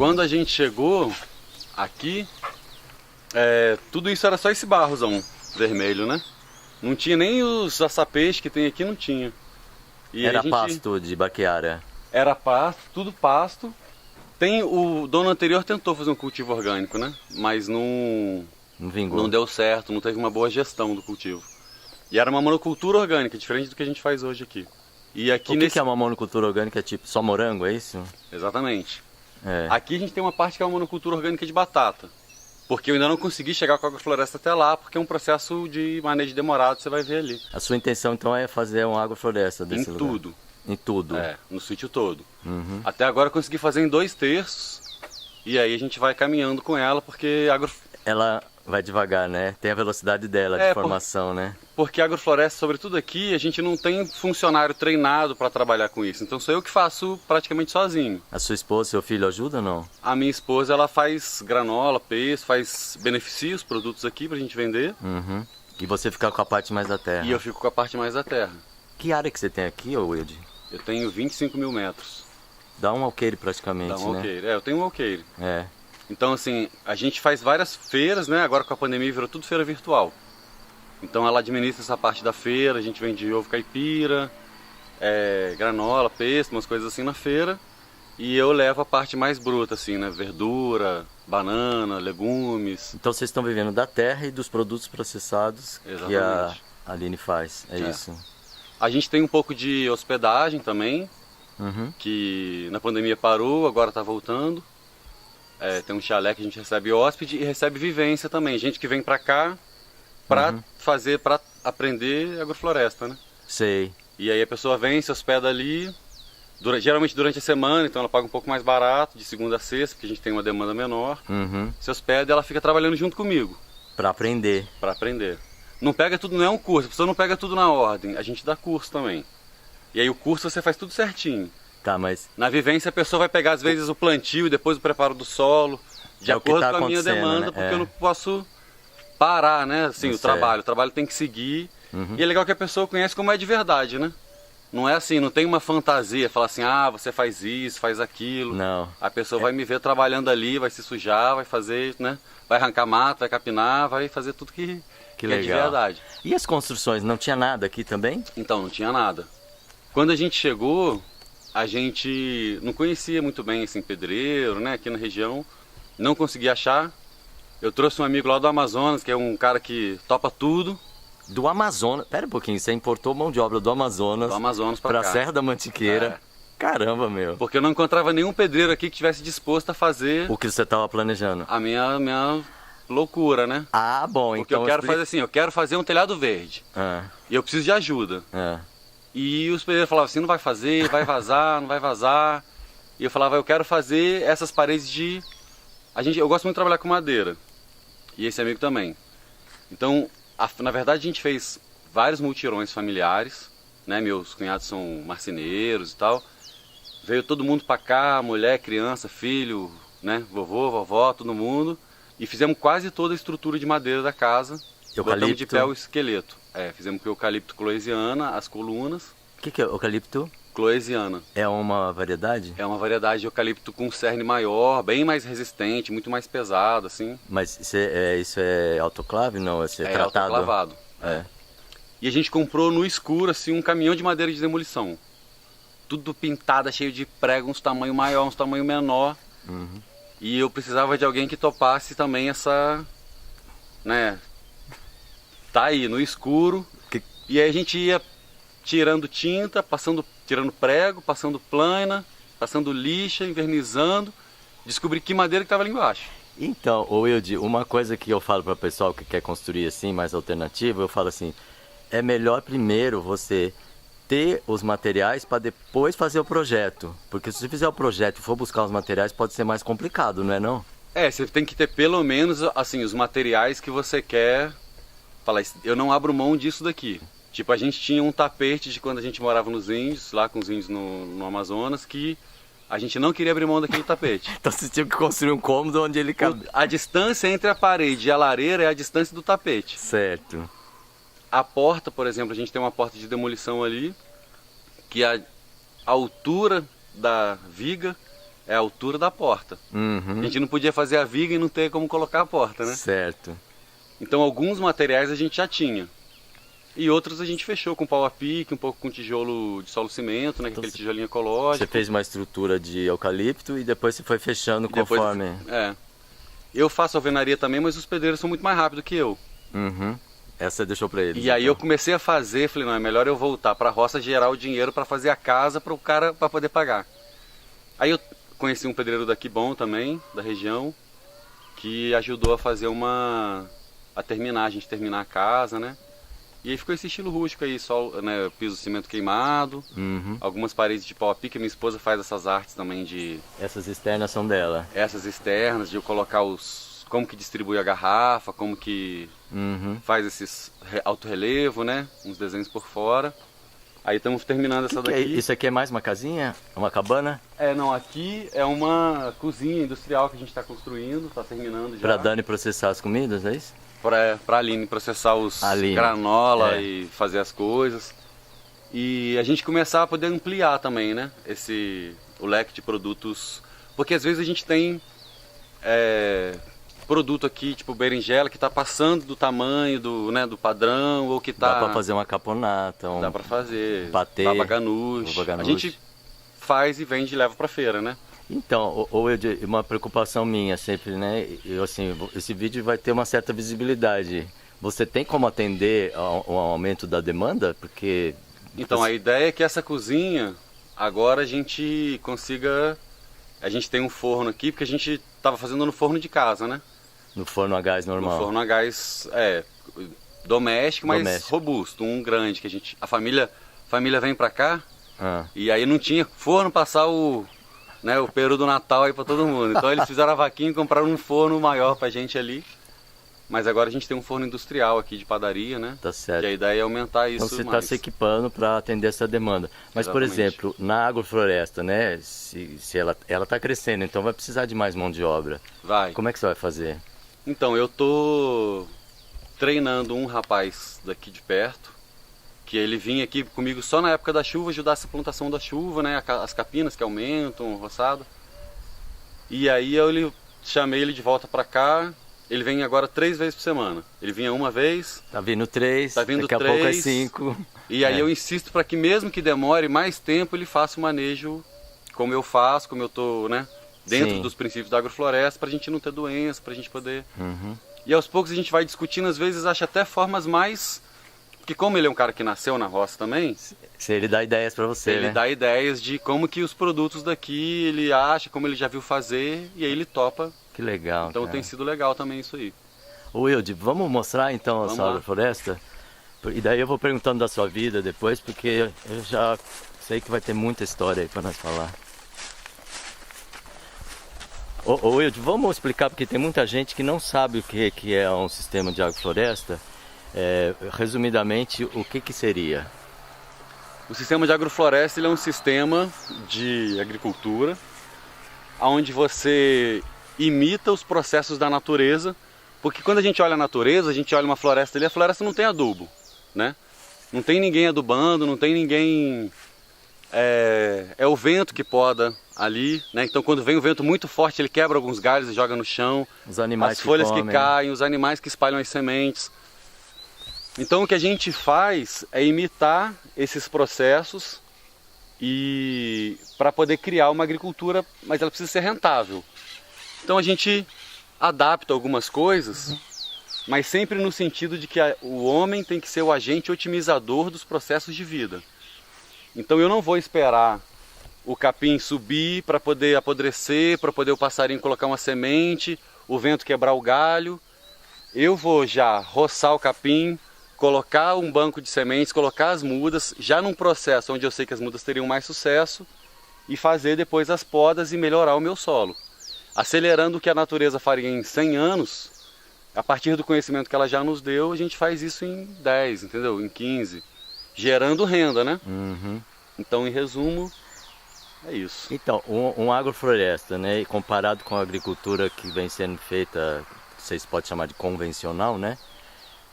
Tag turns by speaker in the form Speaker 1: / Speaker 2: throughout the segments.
Speaker 1: Quando a gente chegou aqui, tudo isso era só esse barrozão vermelho, né? Não tinha nem os açapeixes que tem aqui, não tinha. E
Speaker 2: Era pasto de baqueara?
Speaker 1: Era pasto, tudo pasto. O dono anterior tentou fazer um cultivo orgânico, né? Mas não
Speaker 2: vingou.
Speaker 1: Não deu certo, não teve uma boa gestão do cultivo. E era uma monocultura orgânica, diferente do que a gente faz hoje aqui. E aqui
Speaker 2: que é uma monocultura orgânica? É tipo só morango, é isso?
Speaker 1: Exatamente. Aqui a gente tem uma parte que é uma monocultura orgânica de batata. Porque eu ainda não consegui chegar com a agrofloresta até lá, porque é um processo de manejo demorado, você vai ver ali.
Speaker 2: A sua intenção então é fazer uma agrofloresta desse lugar?
Speaker 1: Em tudo.
Speaker 2: Em tudo?
Speaker 1: No sítio todo. Até agora eu consegui fazer em 2/3, e aí a gente vai caminhando com ela, porque
Speaker 2: ela vai devagar, né? Tem a velocidade dela de formação, né?
Speaker 1: Porque a agrofloresta, sobretudo aqui, a gente não tem funcionário treinado para trabalhar com isso. Então sou eu que faço praticamente sozinho.
Speaker 2: A sua esposa, seu filho ajudam ou não?
Speaker 1: A minha esposa, ela faz granola, pesto, beneficia os produtos aqui pra gente vender.
Speaker 2: E você fica com a parte mais da terra?
Speaker 1: E eu fico com a parte mais da terra.
Speaker 2: Que área que você tem aqui, Wilde?
Speaker 1: Eu tenho 25 mil metros.
Speaker 2: Dá um alqueire praticamente,
Speaker 1: Dá um alqueire. Eu tenho um alqueire. Então, assim, a gente faz várias feiras, né? Agora com a pandemia virou tudo feira virtual. Então ela administra essa parte da feira, a gente vende ovo caipira, granola, pesto, umas coisas assim na feira. E eu levo a parte mais bruta, assim, né? Verdura, banana, legumes.
Speaker 2: Então vocês estão vivendo da terra e dos produtos processados. Exatamente. Que a Aline faz, é isso.
Speaker 1: A gente tem um pouco de hospedagem também, que na pandemia parou, agora está voltando. Tem um chalé que a gente recebe hóspede e recebe vivência também. Gente que vem para cá para aprender agrofloresta, né?
Speaker 2: Sei.
Speaker 1: E aí a pessoa vem, se hospeda ali, geralmente durante a semana, então ela paga um pouco mais barato, de segunda a sexta, porque a gente tem uma demanda menor. Se hospeda e ela fica trabalhando junto comigo.
Speaker 2: Para aprender.
Speaker 1: Para aprender. Não pega tudo, não é um curso, a pessoa não pega tudo na ordem, a gente dá curso também. E aí o curso você faz tudo certinho.
Speaker 2: Tá, mas...
Speaker 1: Na vivência a pessoa vai pegar às vezes o plantio e depois o preparo do solo, de acordo com a minha demanda, né? Porque eu não posso parar, né? Assim, o trabalho tem que seguir. E é legal que a pessoa conhece como é de verdade, né? Não é assim, não tem uma fantasia, falar assim, você faz isso, faz aquilo.
Speaker 2: Não.
Speaker 1: A pessoa vai me ver trabalhando ali, vai se sujar, vai fazer, né? Vai arrancar mato, vai capinar, vai fazer tudo que é de verdade.
Speaker 2: E as construções, não tinha nada aqui também?
Speaker 1: Então, não tinha nada. Quando a gente chegou, a gente não conhecia muito bem assim, pedreiro, né? Aqui na região, não conseguia achar. Eu trouxe um amigo lá do Amazonas, que é um cara que topa tudo.
Speaker 2: Do Amazonas? Pera um pouquinho, você importou mão de obra do Amazonas
Speaker 1: para
Speaker 2: a Serra da Mantiqueira. Caramba, meu.
Speaker 1: Porque eu não encontrava nenhum pedreiro aqui que tivesse disposto a fazer...
Speaker 2: O que você estava planejando?
Speaker 1: A minha loucura, né?
Speaker 2: Bom,
Speaker 1: porque então... Porque eu quero fazer assim, eu quero fazer um telhado verde. E eu preciso de ajuda. E os pedreiros falavam assim, não vai fazer, vai vazar, não vai vazar. E eu falava, eu quero fazer essas paredes de... Eu gosto muito de trabalhar com madeira. E esse amigo também. Então, na verdade, a gente fez vários multirões familiares, né? Meus cunhados são marceneiros e tal. Veio todo mundo pra cá, mulher, criança, filho, né? Vovô, vovó, todo mundo. E fizemos quase toda a estrutura de madeira da casa. Botamos de pé o esqueleto. Fizemos com eucalipto cloesiana, as colunas.
Speaker 2: O que é eucalipto?
Speaker 1: Cloesiana.
Speaker 2: É uma variedade?
Speaker 1: É uma variedade de eucalipto com cerne maior, bem mais resistente, muito mais pesado, assim.
Speaker 2: Mas isso é autoclave? Não, é tratado?
Speaker 1: Autoclavado. E a gente comprou no escuro, assim, um caminhão de madeira de demolição. Tudo pintada, cheio de prego, uns tamanho maior, uns tamanho menor. E eu precisava de alguém que topasse também essa... né? Tá aí, no escuro. E aí a gente ia tirando tinta, tirando prego, passando plana, passando lixa, invernizando, descobri que madeira que estava ali embaixo.
Speaker 2: Então, Wilde, uma coisa que eu falo para o pessoal que quer construir assim, mais alternativo, eu falo assim, é melhor primeiro você ter os materiais para depois fazer o projeto. Porque se você fizer o projeto e for buscar os materiais, pode ser mais complicado, não é não?
Speaker 1: Você tem que ter pelo menos assim, os materiais que você quer. Falar, eu não abro mão disso daqui. Tipo, a gente tinha um tapete de quando a gente morava nos índios, lá com os índios no Amazonas, que a gente não queria abrir mão daquele tapete.
Speaker 2: Então você tinha que construir um cômodo onde ele cabe.
Speaker 1: A distância entre a parede e a lareira é a distância do tapete.
Speaker 2: Certo.
Speaker 1: A porta, por exemplo, a gente tem uma porta de demolição ali, que a altura da viga é a altura da porta. A gente não podia fazer a viga e não ter como colocar a porta, né?
Speaker 2: Certo.
Speaker 1: Então alguns materiais a gente já tinha. E outros a gente fechou com pau a pique, um pouco com tijolo de solo cimento, né? Então, aquele tijolinho ecológico.
Speaker 2: Você fez uma estrutura de eucalipto e depois você foi fechando conforme...
Speaker 1: Eu faço alvenaria também, mas os pedreiros são muito mais rápidos que eu.
Speaker 2: Essa você deixou pra eles.
Speaker 1: E aí eu comecei a fazer, falei, não, é melhor eu voltar pra roça, gerar o dinheiro pra fazer a casa para o cara para poder pagar. Aí eu conheci um pedreiro daqui bom também, da região, que ajudou a fazer a gente terminar a casa, né? E aí ficou esse estilo rústico aí, só, né, piso cimento queimado, algumas paredes de pau a pique. Minha esposa faz essas artes também de...
Speaker 2: Essas externas são dela?
Speaker 1: Essas externas, de eu colocar como que distribui a garrafa, como que faz esses autorrelevo, né? Uns desenhos por fora. Aí estamos terminando essa daqui.
Speaker 2: Isso aqui é mais uma casinha? Uma cabana?
Speaker 1: Não, aqui é uma cozinha industrial que a gente está construindo, está terminando já.
Speaker 2: Para Dani processar as comidas, é isso?
Speaker 1: Para a Aline processar os granola e fazer as coisas. E a gente começar a poder ampliar também, né? O leque de produtos. Porque às vezes a gente tem produto aqui, tipo berinjela, que está passando do tamanho do padrão, ou que está...
Speaker 2: Dá para fazer uma caponata,
Speaker 1: dá para fazer
Speaker 2: patê,
Speaker 1: baba ganoush. A gente faz e vende e leva para feira, né?
Speaker 2: Então, uma preocupação minha sempre, né? Esse vídeo vai ter uma certa visibilidade. Você tem como atender ao aumento da demanda? Porque...
Speaker 1: Então, a ideia é que essa cozinha, agora a gente consiga... A gente tem um forno aqui, porque a gente estava fazendo no forno de casa, né?
Speaker 2: No forno a gás normal?
Speaker 1: No forno a gás, doméstico, mas robusto, um grande, que a família vem pra cá, e aí não tinha forno passar o peru do Natal aí pra todo mundo. Então eles fizeram a vaquinha e compraram um forno maior pra gente ali. Mas agora a gente tem um forno industrial aqui de padaria, né?
Speaker 2: Tá certo.
Speaker 1: E a ideia é aumentar isso.
Speaker 2: Então você está se equipando para atender essa demanda. Mas, por exemplo, na agrofloresta, né? Se ela está crescendo, então vai precisar de mais mão de obra.
Speaker 1: Vai.
Speaker 2: Como é que você vai fazer?
Speaker 1: Então, eu tô treinando um rapaz daqui de perto, que ele vinha aqui comigo só na época da chuva, ajudar essa plantação da chuva, né? As capinas que aumentam, o roçado. E aí eu chamei ele de volta para cá. Ele vem agora 3 vezes por semana. Ele vinha uma vez.
Speaker 2: Tá vindo 3,
Speaker 1: tá vindo
Speaker 2: daqui
Speaker 1: 3,
Speaker 2: a pouco é 5.
Speaker 1: E aí eu insisto para que mesmo que demore mais tempo, ele faça o manejo como eu faço, como eu tô, né? Dentro dos princípios da agrofloresta, pra gente não ter doença, pra gente poder... E aos poucos a gente vai discutindo, às vezes acha até formas mais... Porque como ele é um cara que nasceu na roça também...
Speaker 2: Ele dá ideias para você,
Speaker 1: Ele dá ideias de como que os produtos daqui ele acha, como ele já viu fazer, e aí ele topa.
Speaker 2: Que legal,
Speaker 1: então tem sido legal também isso aí.
Speaker 2: Wilde, vamos mostrar então a sua agrofloresta? E daí eu vou perguntando da sua vida depois, porque eu já sei que vai ter muita história aí para nós falar. Wilde, vamos explicar, porque tem muita gente que não sabe o que é um sistema de agrofloresta. Resumidamente, o que seria?
Speaker 1: O sistema de agrofloresta ele é um sistema de agricultura onde você imita os processos da natureza, porque quando a gente olha a natureza, a gente olha uma floresta ali, a floresta não tem adubo, né? Não tem ninguém adubando, não tem ninguém... É o vento que poda ali, né? Então quando vem o vento muito forte, ele quebra alguns galhos e joga no chão.
Speaker 2: Os animais
Speaker 1: as folhas que caem, os animais que espalham as sementes. Então o que a gente faz é imitar esses processos e para poder criar uma agricultura, mas ela precisa ser rentável. Então a gente adapta algumas coisas, mas sempre no sentido de que o homem tem que ser o agente otimizador dos processos de vida. Então eu não vou esperar o capim subir para poder apodrecer, para poder o passarinho colocar uma semente, o vento quebrar o galho. Eu vou já roçar o capim, colocar um banco de sementes, colocar as mudas, já num processo onde eu sei que as mudas teriam mais sucesso, e fazer depois as podas e melhorar o meu solo. Acelerando o que a natureza faria em 100 anos, a partir do conhecimento que ela já nos deu, a gente faz isso em 10, entendeu? Em 15, gerando renda, né? Então, em resumo, é isso.
Speaker 2: Então, um agrofloresta, né, comparado com a agricultura que vem sendo feita, vocês podem chamar de convencional, né?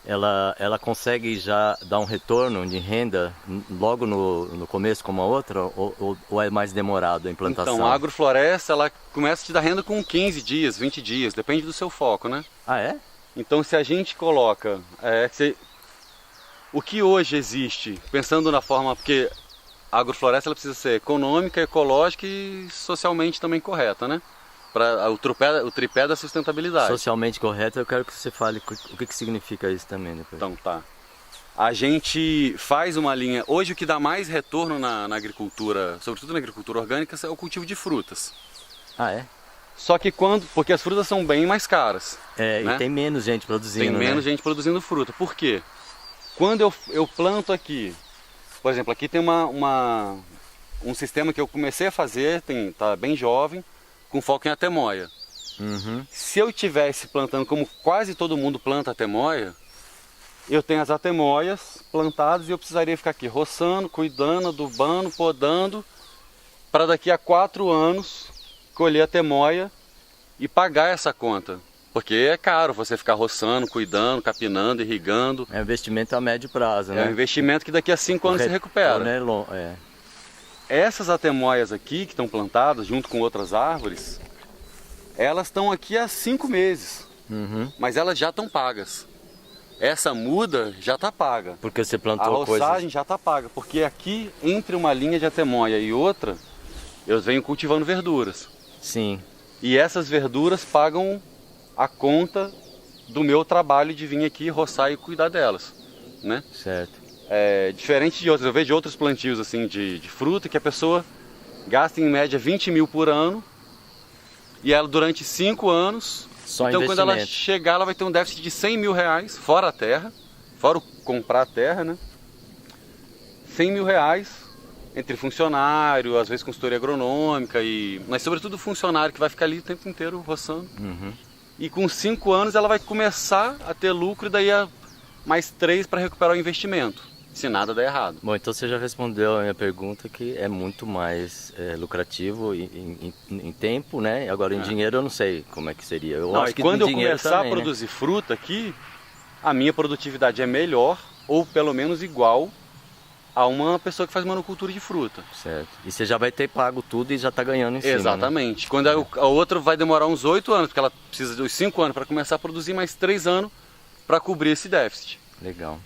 Speaker 2: ela consegue já dar um retorno de renda logo no começo como a outra, ou é mais demorado a implantação?
Speaker 1: Então, a agrofloresta, ela começa a te dar renda com 15 dias, 20 dias, depende do seu foco, né?
Speaker 2: Ah, é?
Speaker 1: Então, se a gente coloca... o que hoje existe, pensando na forma... Porque a agrofloresta ela precisa ser econômica, ecológica e socialmente também correta, né? Para o tripé da sustentabilidade.
Speaker 2: Socialmente correto, eu quero que você fale o que significa isso também depois.
Speaker 1: Então, tá. A gente faz uma linha... Hoje o que dá mais retorno na agricultura, sobretudo na agricultura orgânica, é o cultivo de frutas.
Speaker 2: Ah, é?
Speaker 1: Só que porque as frutas são bem mais caras.
Speaker 2: É, né? E tem menos gente produzindo,
Speaker 1: Tem menos gente produzindo fruta. Por quê? Quando eu planto aqui, por exemplo, aqui tem um sistema que eu comecei a fazer, tá bem jovem, com foco em atemoia.
Speaker 2: Uhum.
Speaker 1: Se eu tivesse plantando como quase todo mundo planta atemoia, eu tenho as atemoias plantadas e eu precisaria ficar aqui roçando, cuidando, adubando, podando, para daqui a 4 anos colher atemoia e pagar essa conta. Porque é caro você ficar roçando, cuidando, capinando, irrigando.
Speaker 2: É um investimento a médio prazo, né?
Speaker 1: É um investimento que daqui a 5 anos se recupera.
Speaker 2: É.
Speaker 1: Essas atemoias aqui, que estão plantadas junto com outras árvores, elas estão aqui há 5 meses.
Speaker 2: Uhum.
Speaker 1: Mas elas já estão pagas. Essa muda já está paga.
Speaker 2: Porque você plantou
Speaker 1: coisas... A roçagem já está paga. Porque aqui, entre uma linha de atemoia e outra, eu venho cultivando verduras.
Speaker 2: Sim.
Speaker 1: E essas verduras pagam a conta do meu trabalho de vir aqui roçar e cuidar delas, né?
Speaker 2: Certo.
Speaker 1: Diferente de outros, eu vejo outros plantios assim de fruta que a pessoa gasta em média 20 mil por ano e ela durante 5 anos,
Speaker 2: só
Speaker 1: então quando ela chegar ela vai ter um déficit de 100 mil reais, fora a terra, fora o comprar a terra, né? 100 mil reais entre funcionário, às vezes consultoria agronômica, mas sobretudo funcionário que vai ficar ali o tempo inteiro roçando.
Speaker 2: Uhum.
Speaker 1: E com 5 anos ela vai começar a ter lucro e daí mais 3 para recuperar o investimento, se nada der errado.
Speaker 2: Bom, então você já respondeu a minha pergunta, que é muito mais lucrativo em tempo, né? Agora em dinheiro eu não sei como é que seria.
Speaker 1: Acho que quando eu começar também, a produzir fruta aqui, a minha produtividade é melhor ou pelo menos igual a uma pessoa que faz monocultura de fruta.
Speaker 2: Certo. E você já vai ter pago tudo e já está ganhando em cima.
Speaker 1: Exatamente.
Speaker 2: Né?
Speaker 1: Quando a outra vai demorar uns 8 anos, porque ela precisa dos 5 anos para começar a produzir, mais 3 anos para cobrir esse déficit.
Speaker 2: Legal.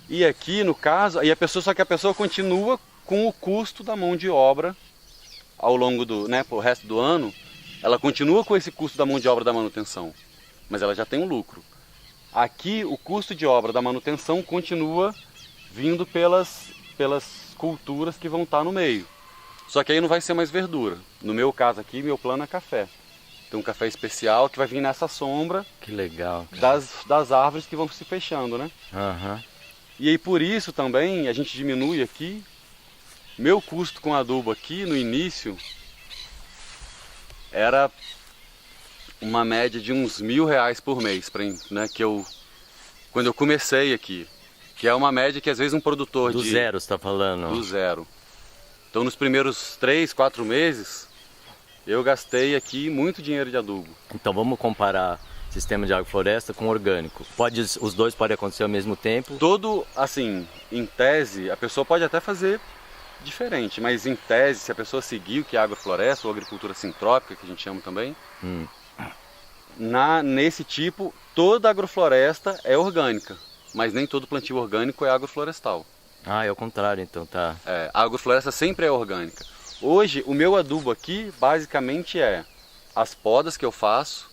Speaker 1: E aqui, no caso, só que a pessoa continua com o custo da mão de obra ao longo pro resto do ano, ela continua com esse custo da mão de obra da manutenção, mas ela já tem um lucro. Aqui, o custo de obra da manutenção continua vindo pelas culturas que vão estar no meio. Só que aí não vai ser mais verdura. No meu caso aqui, meu plano é café. Tem um café especial que vai vir nessa sombra.
Speaker 2: Que legal.
Speaker 1: Das árvores que vão se fechando, né?
Speaker 2: Uhum.
Speaker 1: E aí por isso também a gente diminui aqui. Meu custo com adubo aqui no início era uma média de uns R$1.000 por mês, né? Quando eu comecei aqui. Que é uma média que às vezes um produtor
Speaker 2: do zero, você está falando?
Speaker 1: Do zero. Então nos primeiros 3, 4 meses, eu gastei aqui muito dinheiro de adubo.
Speaker 2: Então vamos comparar sistema de agrofloresta com orgânico. Os dois podem acontecer ao mesmo tempo?
Speaker 1: Assim, em tese, a pessoa pode até fazer diferente, mas em tese, se a pessoa seguir o que é agrofloresta ou agricultura sintrópica, que a gente chama também, nesse tipo, toda agrofloresta é orgânica. Mas nem todo plantio orgânico é agroflorestal.
Speaker 2: Ah, é o contrário então, tá.
Speaker 1: A agrofloresta sempre é orgânica. Hoje, o meu adubo aqui, basicamente é as podas que eu faço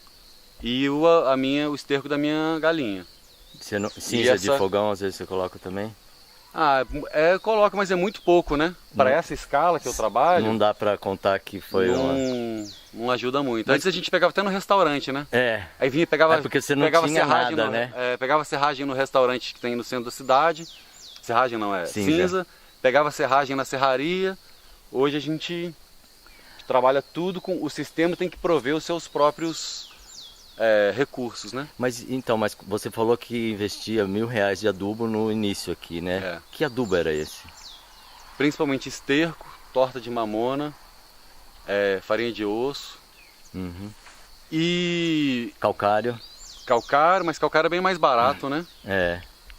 Speaker 1: e o esterco da minha galinha.
Speaker 2: Cinza de fogão, às vezes você coloca também?
Speaker 1: Coloca, mas é muito pouco, né? Para essa escala que eu trabalho...
Speaker 2: Não dá para contar que foi
Speaker 1: Não ajuda muito. Antes a gente pegava até no restaurante, né? Aí vinha, pegava...
Speaker 2: porque você não tinha nada, né?
Speaker 1: Pegava serragem no restaurante que tem no centro da cidade. Serragem não, cinza. Pegava serragem na serraria. Hoje a gente trabalha tudo com... O sistema tem que prover os seus próprios recursos, né?
Speaker 2: Mas você falou que investia R$1.000 de adubo no início aqui, né? Que adubo era esse?
Speaker 1: Principalmente esterco, torta de mamona, farinha de osso.
Speaker 2: Uhum.
Speaker 1: E...
Speaker 2: Calcário.
Speaker 1: Mas calcário é bem mais barato, né?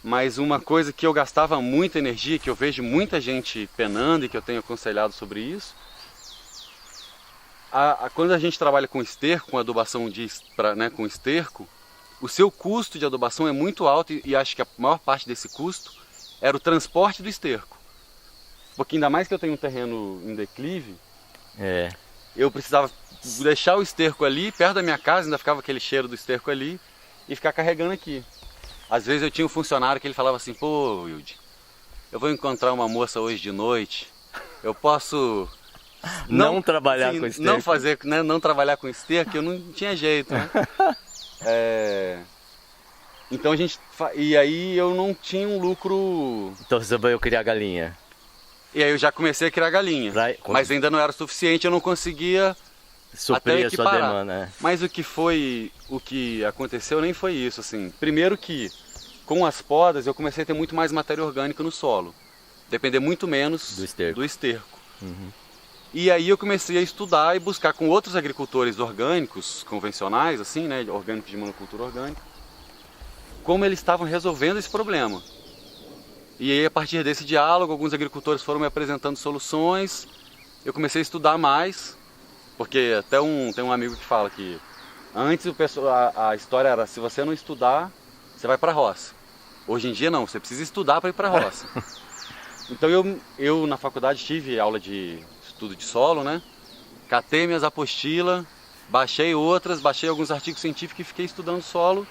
Speaker 1: Mas uma coisa que eu gastava muita energia, que eu vejo muita gente penando e que eu tenho aconselhado sobre isso, quando a gente trabalha com esterco, com adubação com esterco, o seu custo de adubação é muito alto e acho que a maior parte desse custo era o transporte do esterco. Porque ainda mais que eu tenho um terreno em declive, eu precisava deixar o esterco ali, perto da minha casa, ainda ficava aquele cheiro do esterco ali, e ficar carregando aqui. Às vezes eu tinha um funcionário que ele falava assim, pô, Wilde, eu vou encontrar uma moça hoje de noite, eu posso...
Speaker 2: Não trabalhar com esterco.
Speaker 1: Não trabalhar com esterco, eu não tinha jeito, né? Então e aí eu não tinha um lucro...
Speaker 2: Então você veio criar galinha.
Speaker 1: E aí eu já comecei a criar galinha, mas ainda não era o suficiente, eu não conseguia
Speaker 2: suprir a sua demanda.
Speaker 1: Mas o que aconteceu nem foi isso, assim. Primeiro que com as podas eu comecei a ter muito mais matéria orgânica no solo, depender muito menos do esterco.
Speaker 2: Uhum.
Speaker 1: E aí eu comecei a estudar e buscar com outros agricultores orgânicos, convencionais, assim, né, orgânicos de monocultura orgânica, como eles estavam resolvendo esse problema. E aí a partir desse diálogo, alguns agricultores foram me apresentando soluções, eu comecei a estudar mais, porque até tem um amigo que fala que antes a história era, se você não estudar, você vai para a roça. Hoje em dia não, você precisa estudar para ir para a roça. Então eu na faculdade tive aula de estudo de solo, né? Catei minhas apostilas, baixei alguns artigos científicos e fiquei estudando solo.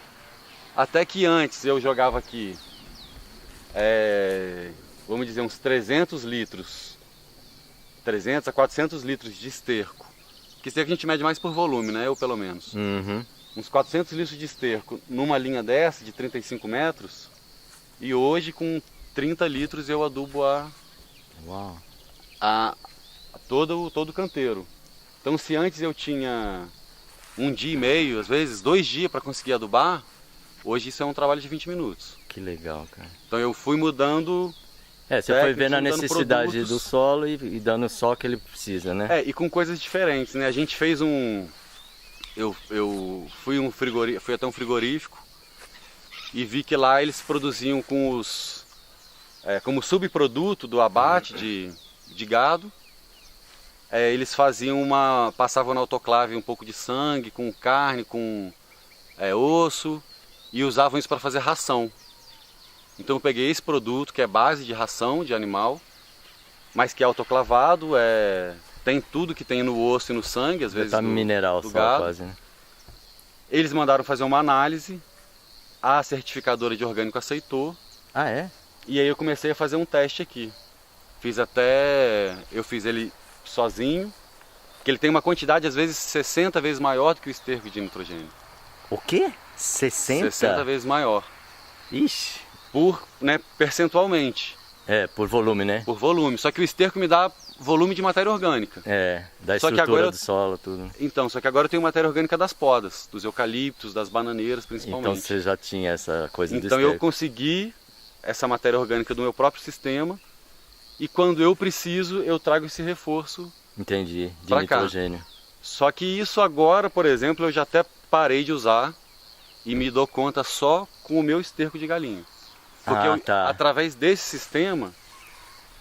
Speaker 1: Até que antes eu jogava aqui, vamos dizer, uns 300 a 400 litros de esterco. Que esterco a gente mede mais por volume, né? Eu pelo menos.
Speaker 2: Uhum.
Speaker 1: Uns 400 litros de esterco numa linha dessa, de 35 metros. E hoje com 30 litros eu adubo todo o canteiro. Então se antes eu tinha um dia e meio, às vezes 2 dias para conseguir adubar, hoje isso é um trabalho de 20 minutos.
Speaker 2: Que legal, cara.
Speaker 1: Então eu fui mudando...
Speaker 2: Você foi vendo a necessidade do solo e dando só o que ele precisa, né?
Speaker 1: E com coisas diferentes, né? A gente fez eu fui até um frigorífico e vi que lá eles produziam como subproduto do abate de gado, eles passavam na autoclave um pouco de sangue, com carne, com osso, e usavam isso para fazer ração. Então eu peguei esse produto que é base de ração de animal, mas que é autoclavado, tem tudo que tem no osso e no sangue, às vezes
Speaker 2: mineral
Speaker 1: do
Speaker 2: só
Speaker 1: gado.
Speaker 2: quase, né?
Speaker 1: Eles mandaram fazer uma análise, a certificadora de orgânico aceitou.
Speaker 2: Ah, é?
Speaker 1: E aí eu comecei a fazer um teste aqui. Eu fiz ele sozinho, que ele tem uma quantidade às vezes 60 vezes maior do que o esterco de nitrogênio.
Speaker 2: O quê? 60?
Speaker 1: 60 vezes maior.
Speaker 2: Ixi.
Speaker 1: Percentualmente.
Speaker 2: Por volume, né?
Speaker 1: Por volume. Só que o esterco me dá volume de matéria orgânica.
Speaker 2: Da estrutura do solo, tudo.
Speaker 1: Então, só que agora eu tenho matéria orgânica das podas, dos eucaliptos, das bananeiras principalmente.
Speaker 2: Então você já tinha essa coisa do
Speaker 1: Então
Speaker 2: esterco.
Speaker 1: eu consegui essa matéria orgânica do meu próprio sistema e quando eu preciso eu trago esse reforço.
Speaker 2: Entendi, de nitrogênio.
Speaker 1: Só que isso agora, por exemplo, eu já até parei de usar e me dou conta só com o meu esterco de galinha. Porque através desse sistema,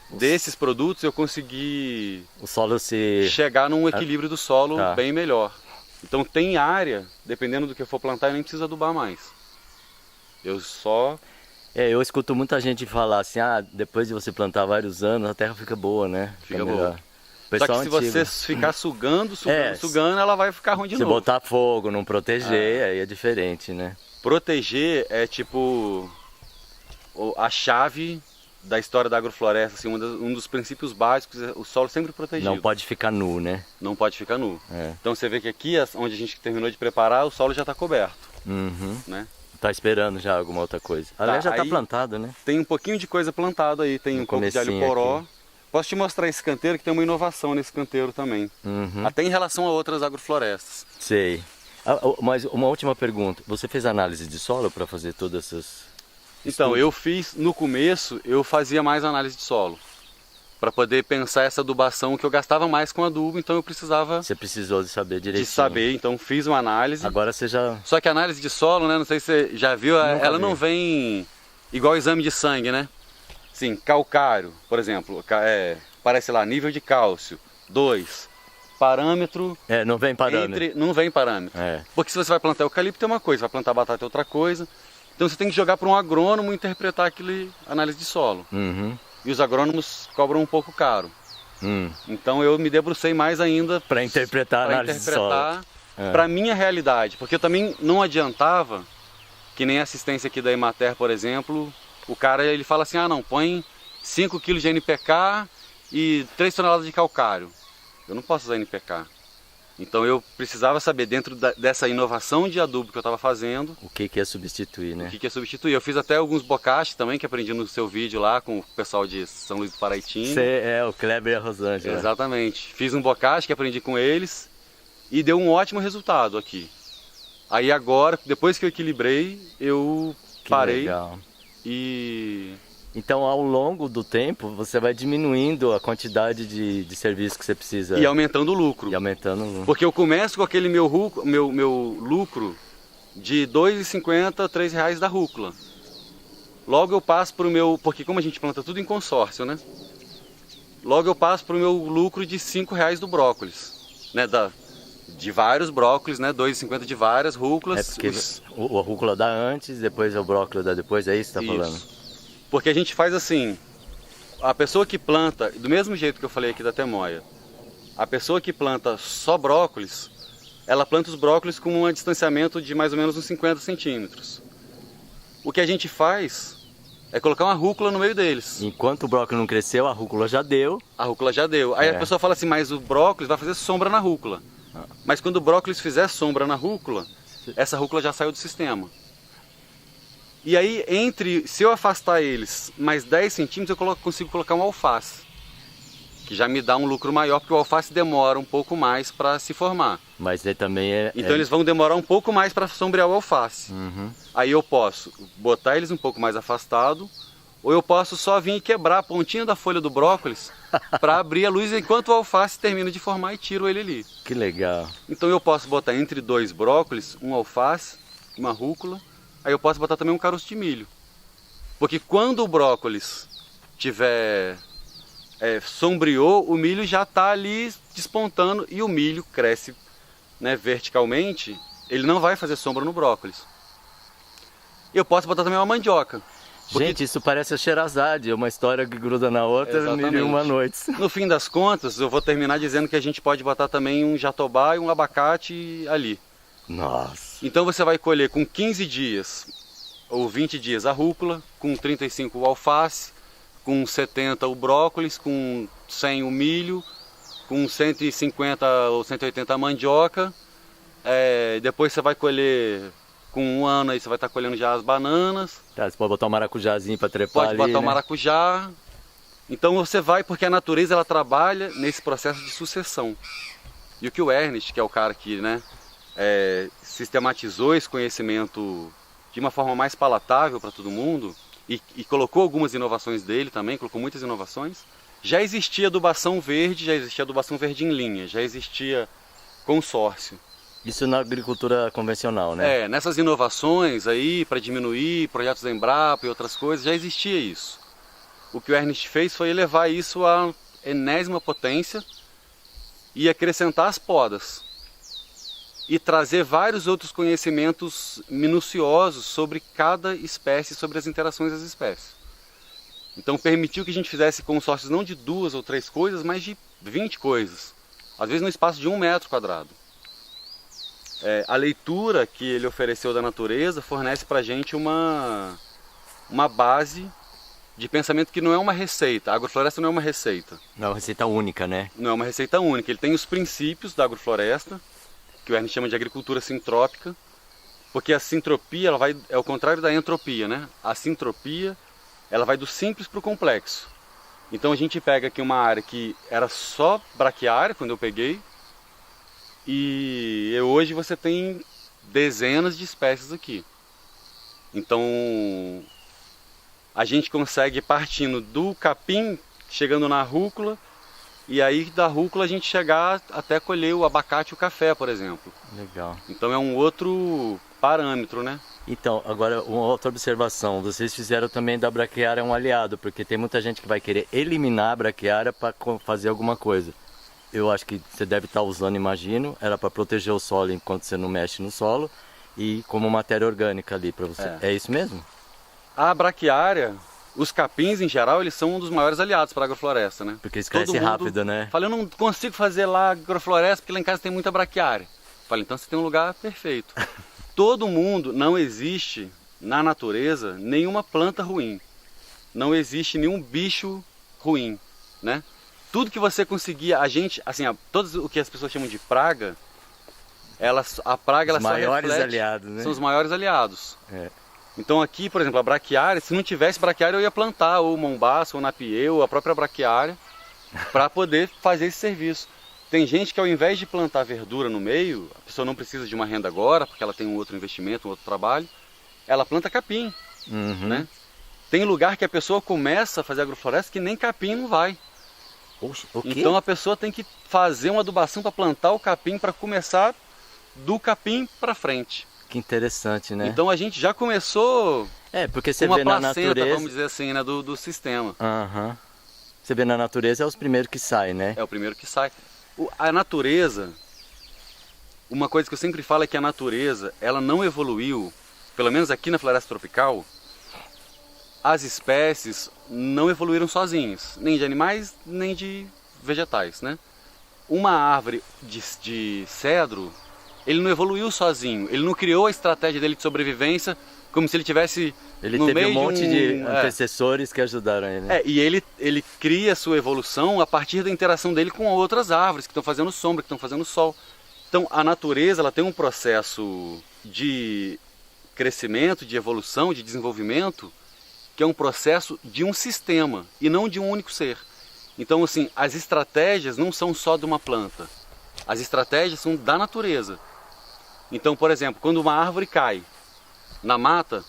Speaker 1: desses produtos, eu consegui chegar num equilíbrio do solo bem melhor. Então tem área, dependendo do que eu for plantar, eu nem preciso adubar mais.
Speaker 2: Eu escuto muita gente falar assim, depois de você plantar vários anos, a terra fica boa, né?
Speaker 1: Fica boa. Só que se você ficar sugando, ela vai ficar ruim de novo.
Speaker 2: Se botar fogo, não proteger, aí é diferente, né?
Speaker 1: Proteger é tipo a chave da história da agrofloresta, assim, um dos princípios básicos é o solo sempre protegido.
Speaker 2: Não pode ficar nu, né?
Speaker 1: Não pode ficar nu. Então você vê que aqui, onde a gente terminou de preparar, o solo já está coberto.
Speaker 2: Uhum.
Speaker 1: Né?
Speaker 2: Tá esperando já alguma outra coisa. Aliás, já tá plantado, né?
Speaker 1: Tem um pouquinho de coisa plantada aí, tem um pouco de alho poró. Aqui. Posso te mostrar esse canteiro, que tem uma inovação nesse canteiro também.
Speaker 2: Uhum.
Speaker 1: Até em relação a outras agroflorestas.
Speaker 2: Sei. Mas uma última pergunta. Você fez análise de solo para fazer todas essas...
Speaker 1: Então, eu fiz, no começo, eu fazia mais análise de solo. Para poder pensar essa adubação que eu gastava mais com adubo, então eu precisava...
Speaker 2: Você precisou de saber direitinho.
Speaker 1: De saber, então fiz uma análise.
Speaker 2: Agora você já...
Speaker 1: Só que a análise de solo, né, não sei se você já viu, ela não vem igual exame de sangue, né? Sim, calcário, por exemplo, parece lá, nível de cálcio, 2. Parâmetro...
Speaker 2: não vem parâmetro.
Speaker 1: Não vem parâmetro. Porque se você vai plantar eucalipto é uma coisa, vai plantar batata é outra coisa. Então você tem que jogar para um agrônomo interpretar aquele análise de solo. E os agrônomos cobram um pouco caro. Então eu me debrucei mais ainda
Speaker 2: para interpretar a análise de solo.
Speaker 1: Para a minha realidade. Porque eu também não adiantava, que nem a assistência aqui da Emater, por exemplo, o cara ele fala assim, não, põe 5 kg de NPK e 3 toneladas de calcário. Eu não posso usar NPK. Então eu precisava saber, dentro dessa inovação de adubo que eu estava fazendo...
Speaker 2: O que é substituir, né?
Speaker 1: O que é substituir. Eu fiz até alguns bocaches também, que aprendi no seu vídeo lá, com o pessoal de São Luís do Paraitinga.
Speaker 2: O Kleber e a Rosângela.
Speaker 1: Exatamente. Fiz um bocache que aprendi com eles e deu um ótimo resultado aqui. Aí agora, depois que eu equilibrei, eu parei.
Speaker 2: Legal.
Speaker 1: E...
Speaker 2: Então, ao longo do tempo, você vai diminuindo a quantidade de serviço que você precisa.
Speaker 1: E aumentando o lucro. Porque eu começo com aquele meu lucro de R$ 2,50, R$ 3,00 da rúcula. Logo eu passo para o meu... Porque como a gente planta tudo em consórcio, né? Logo eu passo para o meu lucro de R$ 5,00 do brócolis. Né? De vários brócolis, né? R$ 2,50 de várias rúculas.
Speaker 2: Porque a rúcula dá antes, depois o brócolis dá depois, é isso que você está falando?
Speaker 1: Porque a gente faz assim, a pessoa que planta, do mesmo jeito que eu falei aqui da temoia, a pessoa que planta só brócolis, ela planta os brócolis com um distanciamento de mais ou menos uns 50 centímetros. O que a gente faz é colocar uma rúcula no meio deles.
Speaker 2: Enquanto o brócolis não cresceu, a rúcula já deu.
Speaker 1: A rúcula já deu. Aí a pessoa fala assim, mas o brócolis vai fazer sombra na rúcula. Mas quando o brócolis fizer sombra na rúcula, essa rúcula já saiu do sistema. E aí, se eu afastar eles mais 10 centímetros, eu consigo colocar um alface. Que já me dá um lucro maior, porque o alface demora um pouco mais para se formar.
Speaker 2: Mas ele também
Speaker 1: Então eles vão demorar um pouco mais para sombrear o alface. Aí eu posso botar eles um pouco mais afastado, ou eu posso só vir e quebrar a pontinha da folha do brócolis para abrir a luz enquanto o alface termina de formar e tiro ele ali.
Speaker 2: Que legal.
Speaker 1: Então eu posso botar entre 2 brócolis, um alface, uma rúcula. Aí eu posso botar também um caroço de milho. Porque quando o brócolis tiver sombreou, o milho já está ali despontando e o milho cresce, né, verticalmente, ele não vai fazer sombra no brócolis. Eu posso botar também uma mandioca.
Speaker 2: Gente, isso parece a Sherazade, uma história que gruda na outra, mil e uma noites.
Speaker 1: No fim das contas, eu vou terminar dizendo que a gente pode botar também um jatobá e um abacate ali.
Speaker 2: Nossa!
Speaker 1: Então você vai colher com 15 dias ou 20 dias a rúcula, com 35 o alface, com 70 o brócolis, com 100 o milho, com 150 ou 180 a mandioca. Depois você vai colher, com um ano aí você vai estar colhendo já as bananas.
Speaker 2: Tá, você pode botar um maracujazinho para trepar ali,
Speaker 1: pode botar
Speaker 2: né?
Speaker 1: um maracujá. Então você vai, porque a natureza ela trabalha nesse processo de sucessão. E o que o Ernest, que é o cara que, né, sistematizou esse conhecimento de uma forma mais palatável para todo mundo e colocou algumas inovações dele também, colocou muitas inovações. Já existia adubação verde, já existia adubação verde em linha, já existia consórcio.
Speaker 2: Isso na agricultura convencional, né?
Speaker 1: Nessas inovações aí, para diminuir projetos da Embrapa e outras coisas, já existia isso. O que o Ernest fez foi elevar isso à enésima potência e acrescentar as podas. E trazer vários outros conhecimentos minuciosos sobre cada espécie, sobre as interações das espécies. Então permitiu que a gente fizesse consórcios não de 2 ou 3 coisas, mas de 20 coisas. Às vezes no espaço de 1 metro quadrado. A leitura que ele ofereceu da natureza fornece para a gente uma base de pensamento que não é uma receita. A agrofloresta não é uma receita.
Speaker 2: Não é uma receita única, né?
Speaker 1: Não é uma receita única. Ele tem os princípios da agrofloresta, que o Ernest chama de agricultura sintrópica, porque a sintropia é o contrário da entropia, né? A sintropia ela vai do simples para o complexo. Então a gente pega aqui uma área que era só braquiária quando eu peguei, e hoje você tem dezenas de espécies aqui. Então a gente consegue partindo do capim, chegando na rúcula, e aí da rúcula a gente chegar até colher o abacate e o café, por exemplo.
Speaker 2: Legal.
Speaker 1: Então é um outro parâmetro, né?
Speaker 2: Então, agora uma outra observação, vocês fizeram também da braquiária um aliado, porque tem muita gente que vai querer eliminar a braquiária para fazer alguma coisa. Eu acho que você deve estar usando, imagino, era para proteger o solo enquanto você não mexe no solo e como matéria orgânica ali para você. É isso mesmo?
Speaker 1: A braquiária, os capins em geral, eles são um dos maiores aliados para a agrofloresta, né?
Speaker 2: Porque eles crescem rápido, né?
Speaker 1: Falei, eu não consigo fazer lá agrofloresta porque lá em casa tem muita braquiária. Falei, então você tem um lugar perfeito. Todo mundo, não existe na natureza nenhuma planta ruim. Não existe nenhum bicho ruim, né? Tudo que você conseguir, a gente, assim, todos o que as pessoas chamam de praga, a praga ela só
Speaker 2: maiores
Speaker 1: reflete,
Speaker 2: aliados, né?
Speaker 1: São os maiores aliados.
Speaker 2: É.
Speaker 1: Então aqui, por exemplo, a braquiária, se não tivesse braquiária eu ia plantar ou mombaça, ou napier, ou a própria braquiária, para poder fazer esse serviço. Tem gente que ao invés de plantar verdura no meio, a pessoa não precisa de uma renda agora, porque ela tem um outro investimento, um outro trabalho, ela planta capim, né? Tem lugar que a pessoa começa a fazer agrofloresta que nem capim não vai.
Speaker 2: Oxe, o quê?
Speaker 1: Então a pessoa tem que fazer uma adubação para plantar o capim, para começar do capim para frente.
Speaker 2: Que interessante, né?
Speaker 1: Então a gente já começou
Speaker 2: porque você
Speaker 1: uma
Speaker 2: vê na
Speaker 1: placenta,
Speaker 2: natureza,
Speaker 1: vamos dizer assim, né, do sistema.
Speaker 2: Você vê na natureza é os primeiros que saem, né?
Speaker 1: É o primeiro que sai. A natureza, uma coisa que eu sempre falo é que a natureza, ela não evoluiu, pelo menos aqui na floresta tropical, as espécies não evoluíram sozinhas, nem de animais, nem de vegetais, né? Uma árvore de cedro, ele não evoluiu sozinho, ele não criou a estratégia dele de sobrevivência como se ele tivesse
Speaker 2: Ele
Speaker 1: no
Speaker 2: teve
Speaker 1: meio
Speaker 2: um monte de
Speaker 1: é.
Speaker 2: antecessores que ajudaram ele. Né?
Speaker 1: E ele cria a sua evolução a partir da interação dele com outras árvores que estão fazendo sombra, que estão fazendo sol. Então a natureza ela tem um processo de crescimento, de evolução, de desenvolvimento, que é um processo de um sistema e não de um único ser. Então assim, as estratégias não são só de uma planta, as estratégias são da natureza. Então, por exemplo, quando uma árvore cai na mata,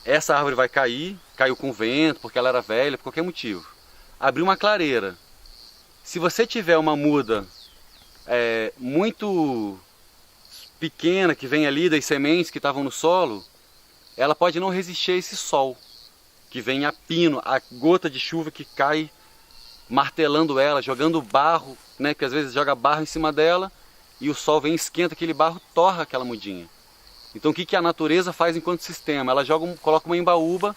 Speaker 1: essa árvore vai cair, caiu com vento, porque ela era velha, por qualquer motivo. Abriu uma clareira. Se você tiver uma muda muito pequena que vem ali das sementes que estavam no solo, ela pode não resistir a esse sol, que vem a pino, a gota de chuva que cai martelando ela, jogando barro, né, que às vezes joga barro em cima dela, e o sol vem e esquenta aquele barro, torra aquela mudinha. Então o que a natureza faz enquanto sistema? Ela coloca uma embaúba,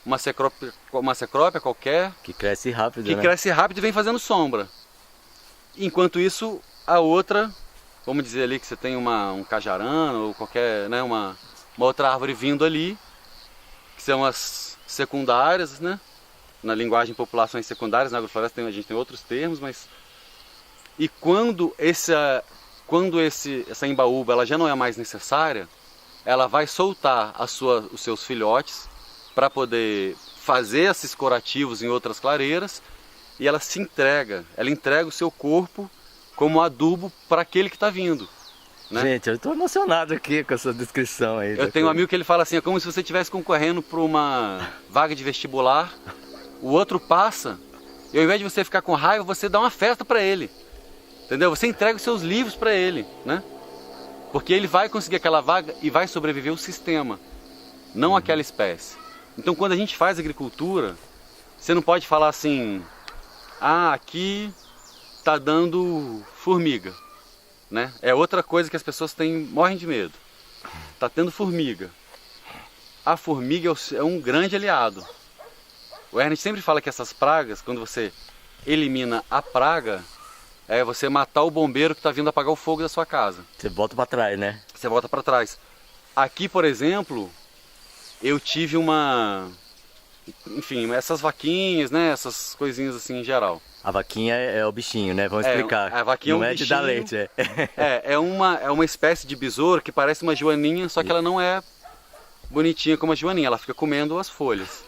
Speaker 1: uma cecrópia qualquer,
Speaker 2: que cresce rápido,
Speaker 1: que cresce rápido e vem fazendo sombra. Enquanto isso, a outra, vamos dizer ali que você tem um cajarana ou qualquer, né, uma outra árvore vindo ali, que são as secundárias, né? Na linguagem populações secundárias, na agrofloresta a gente tem outros termos, mas... E quando essa embaúba ela já não é mais necessária, ela vai soltar os seus filhotes para poder fazer esses corativos em outras clareiras e ela entrega o seu corpo como adubo para aquele que está vindo. Né?
Speaker 2: Gente, eu estou emocionado aqui com essa descrição aí.
Speaker 1: Eu tenho um amigo que ele fala assim, é como se você estivesse concorrendo para uma vaga de vestibular, o outro passa, e ao invés de você ficar com raiva, você dá uma festa para ele. Entendeu? Você entrega os seus livros para ele, né? Porque ele vai conseguir aquela vaga e vai sobreviver o sistema, não aquela espécie. Então quando a gente faz agricultura, você não pode falar assim, aqui está dando formiga, né? É outra coisa que as pessoas morrem de medo. Está tendo formiga. A formiga é um grande aliado. O Ernest sempre fala que essas pragas, quando você elimina a praga, é você matar o bombeiro que está vindo apagar o fogo da sua casa.
Speaker 2: Você volta para trás, né?
Speaker 1: Você volta para trás. Aqui, por exemplo, eu tive enfim, essas vaquinhas, né? Essas coisinhas assim em geral.
Speaker 2: A vaquinha é o bichinho, né? Vamos explicar.
Speaker 1: A vaquinha
Speaker 2: não
Speaker 1: é um
Speaker 2: de dar leite,
Speaker 1: é uma espécie de besouro que parece uma joaninha, só que ela não é bonitinha como a joaninha, ela fica comendo as folhas.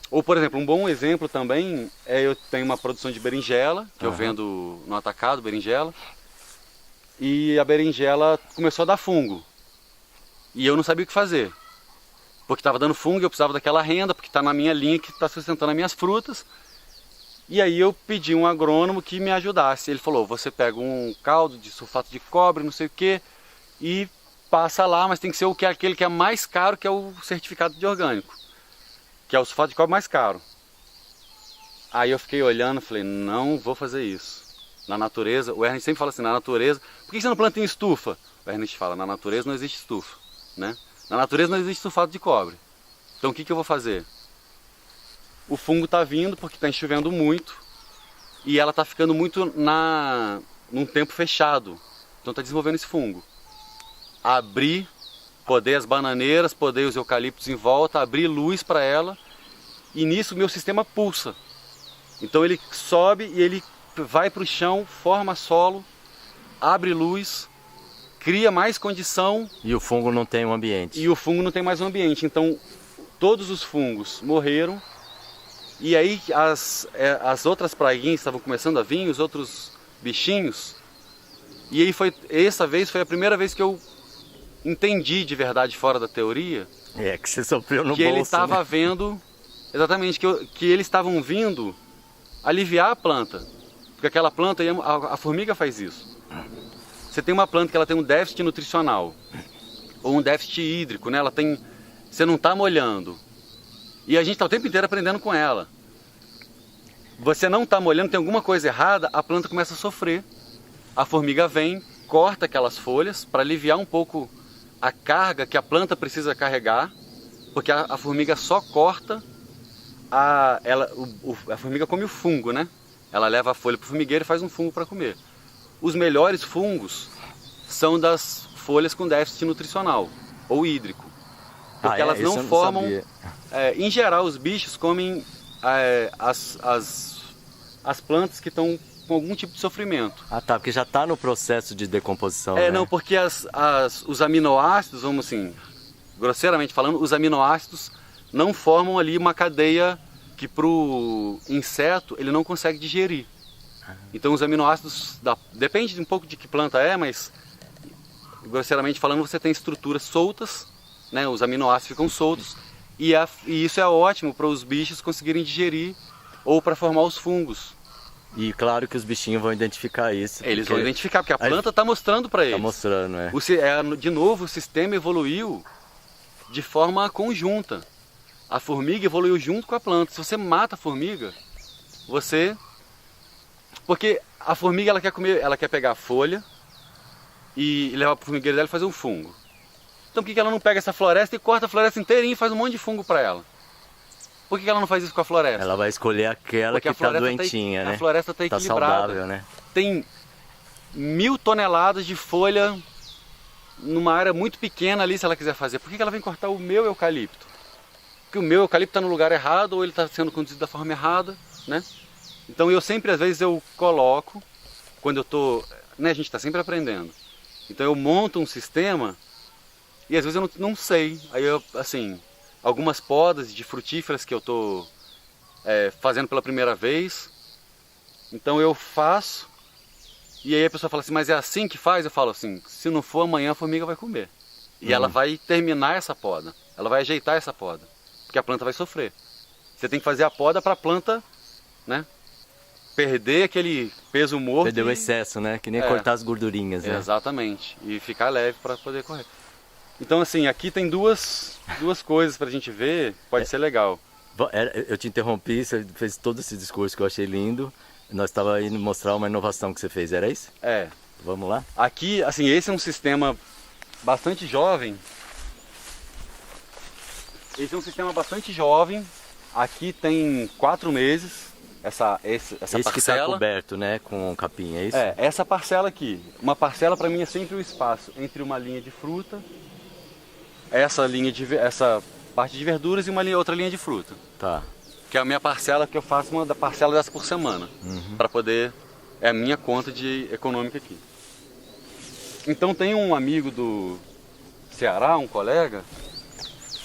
Speaker 1: Ou, por exemplo, um bom exemplo também eu tenho uma produção de berinjela, que eu vendo no atacado, berinjela, e a berinjela começou a dar fungo. E eu não sabia o que fazer, porque estava dando fungo, eu precisava daquela renda, porque está na minha linha que está sustentando as minhas frutas. E aí eu pedi um agrônomo que me ajudasse. Ele falou, você pega um caldo de sulfato de cobre, não sei o que, e passa lá, mas tem que ser aquele que é mais caro, que é o certificado de orgânico, que é o sulfato de cobre mais caro. Aí eu fiquei olhando e falei, não vou fazer isso. Na natureza, o Ernest sempre fala assim, na natureza, por que você não planta em estufa? O Ernest fala, na natureza não existe estufa, né? Na natureza não existe sulfato de cobre. Então o que eu vou fazer? O fungo está vindo porque está chovendo muito e ela está ficando muito num tempo fechado. Então está desenvolvendo esse fungo. Abrir, podei as bananeiras, podei os eucaliptos em volta, abrir luz para ela e nisso o meu sistema pulsa. Então ele sobe e ele vai para o chão, forma solo, abre luz, cria mais condição.
Speaker 2: E o fungo não tem um ambiente.
Speaker 1: E o fungo não tem mais um ambiente. Então todos os fungos morreram. E aí as outras praguinhas estavam começando a vir, os outros bichinhos. E aí essa vez foi a primeira vez que eu entendi de verdade, fora da teoria.
Speaker 2: Que você sofreu no bolso.
Speaker 1: Que ele estava vendo, exatamente, que eles estavam vindo aliviar a planta. Porque aquela planta, a formiga faz isso. Você tem uma planta que ela tem um déficit nutricional, ou um déficit hídrico, né? Você não está molhando. E a gente está o tempo inteiro aprendendo com ela. Você não está molhando, tem alguma coisa errada, a planta começa a sofrer. A formiga vem, corta aquelas folhas para aliviar um pouco a carga que a planta precisa carregar, porque a formiga só corta, a formiga come o fungo, né? Ela leva a folha para o formigueiro e faz um fungo para comer. Os melhores fungos são das folhas com déficit nutricional ou hídrico. Porque elas não formam... em geral, os bichos comem as plantas que estão com algum tipo de sofrimento.
Speaker 2: Ah, tá, porque já está no processo de decomposição, né?
Speaker 1: Não, porque os aminoácidos, vamos assim, grosseiramente falando, os aminoácidos não formam ali uma cadeia que para o inseto ele não consegue digerir. Então os aminoácidos, depende um pouco de que planta é, mas grosseiramente falando você tem estruturas soltas, né? Os aminoácidos ficam soltos e isso é ótimo para os bichos conseguirem digerir ou para formar os fungos.
Speaker 2: E claro que os bichinhos vão identificar isso.
Speaker 1: Eles vão identificar, porque a planta está mostrando para eles.
Speaker 2: Está mostrando, né?
Speaker 1: De novo, o sistema evoluiu de forma conjunta. A formiga evoluiu junto com a planta. Se você mata a formiga, porque a formiga ela quer pegar a folha e levar para o formigueiro dela e fazer um fungo. Então por que ela não pega essa floresta e corta a floresta inteirinha e faz um monte de fungo para ela? Por que ela não faz isso com a floresta?
Speaker 2: Ela vai escolher aquela que está doentinha, né?
Speaker 1: A floresta está equilibrada.
Speaker 2: Tá saudável, né?
Speaker 1: Tem 1000 toneladas de folha numa área muito pequena ali, se ela quiser fazer. Por que ela vem cortar o meu eucalipto? Porque o meu eucalipto está no lugar errado ou ele está sendo conduzido da forma errada, né? Então eu sempre, às vezes, eu coloco, quando eu estou... né, a gente está sempre aprendendo. Então eu monto um sistema e às vezes eu não sei. Aí eu, assim... algumas podas de frutíferas que eu estou fazendo pela primeira vez. Então eu faço e aí a pessoa fala assim, mas é assim que faz? Eu falo assim, se não for amanhã a formiga vai comer. E ela vai terminar essa poda, ela vai ajeitar essa poda, porque a planta vai sofrer. Você tem que fazer a poda para a planta, né, perder aquele peso morto.
Speaker 2: Perder o excesso, né? Que nem cortar as gordurinhas, né?
Speaker 1: Exatamente, e ficar leve para poder correr. Então assim, aqui tem duas coisas para a gente ver, pode ser legal.
Speaker 2: Eu te interrompi, você fez todo esse discurso que eu achei lindo. Nós estávamos indo mostrar uma inovação que você fez, era isso? Vamos lá?
Speaker 1: Aqui, assim, esse é um sistema bastante jovem. Esse é um sistema bastante jovem. Aqui tem 4 meses, essa parcela.
Speaker 2: Que está coberto, né, com capim, é isso?
Speaker 1: Essa parcela aqui. Uma parcela para mim é sempre o espaço entre uma linha de fruta, essa parte de verduras e outra linha de fruta.
Speaker 2: Tá.
Speaker 1: Que é a minha parcela, que eu faço uma parcela dessa por semana. Para poder... é a minha conta econômica aqui. Então tem um amigo do Ceará, um colega,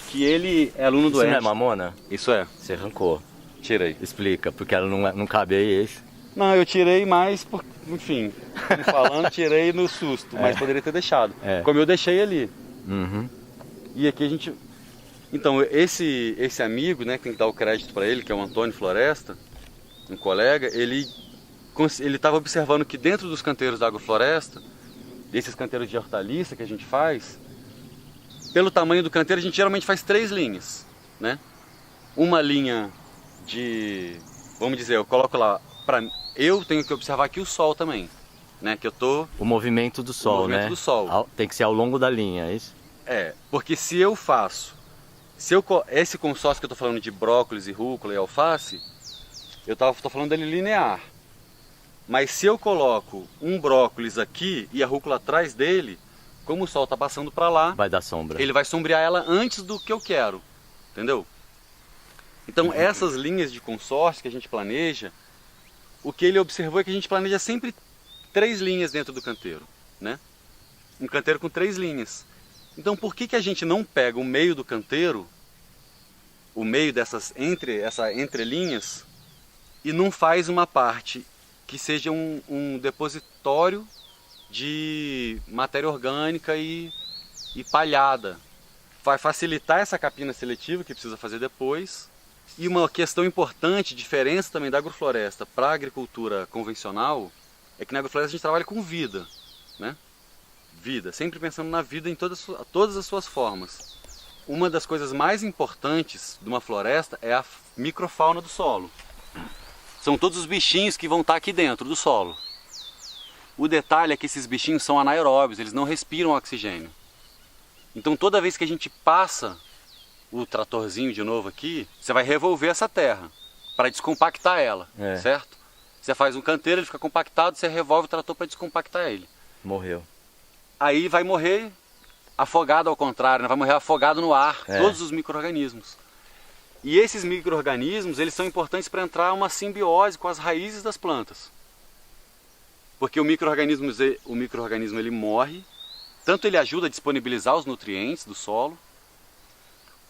Speaker 1: que ele é aluno do
Speaker 2: Isso não é mamona?
Speaker 1: Isso é.
Speaker 2: Você arrancou.
Speaker 1: Tirei.
Speaker 2: Explica, porque ela não cabe aí, esse.
Speaker 1: Não, eu tirei mais, enfim, falando, tirei no susto, mas poderia ter deixado. Como eu deixei ali. E aqui a gente... Então, esse amigo, né, que tem que dar o crédito para ele, que é o Antônio Floresta, um colega, ele estava observando que dentro dos canteiros da agrofloresta, desses canteiros de hortaliça que a gente faz, pelo tamanho do canteiro, a gente geralmente faz 3 linhas, né? Uma linha de, vamos dizer, eu coloco lá, eu tenho que observar aqui o sol também, né? Que eu tô...
Speaker 2: O movimento do sol, né? O movimento do sol. Tem que ser ao longo da linha, é isso?
Speaker 1: Porque se eu faço, esse consórcio que eu tô falando de brócolis e rúcula e alface, tô falando dele linear. Mas se eu coloco um brócolis aqui e a rúcula atrás dele, como o sol está passando para lá,
Speaker 2: vai dar sombra.
Speaker 1: Ele vai sombrear ela antes do que eu quero, entendeu? Então essas linhas de consórcio que a gente planeja, o que ele observou é que a gente planeja sempre 3 linhas dentro do canteiro, né? Um canteiro com 3 linhas. Então por que a gente não pega o meio do canteiro, o meio dessas entrelinhas, e não faz uma parte que seja um depositório de matéria orgânica e palhada? Vai facilitar essa capina seletiva que precisa fazer depois. E uma questão importante, diferença também da agrofloresta para a agricultura convencional, é que na agrofloresta a gente trabalha com vida, né? Vida, sempre pensando na vida em todas as suas formas. Uma das coisas mais importantes de uma floresta é a microfauna do solo. São todos os bichinhos que vão estar aqui dentro do solo. O detalhe é que esses bichinhos são anaeróbios, eles não respiram oxigênio. Então toda vez que a gente passa o tratorzinho de novo aqui, você vai revolver essa terra para descompactar ela, certo? Você faz um canteiro, ele fica compactado, você revolve o trator para descompactar ele.
Speaker 2: Morreu.
Speaker 1: Aí vai morrer afogado ao contrário, né? Vai morrer afogado no ar, todos os micro-organismos. E esses micro-organismos, eles são importantes para entrar uma simbiose com as raízes das plantas. Porque o micro-organismo ele morre, tanto ele ajuda a disponibilizar os nutrientes do solo,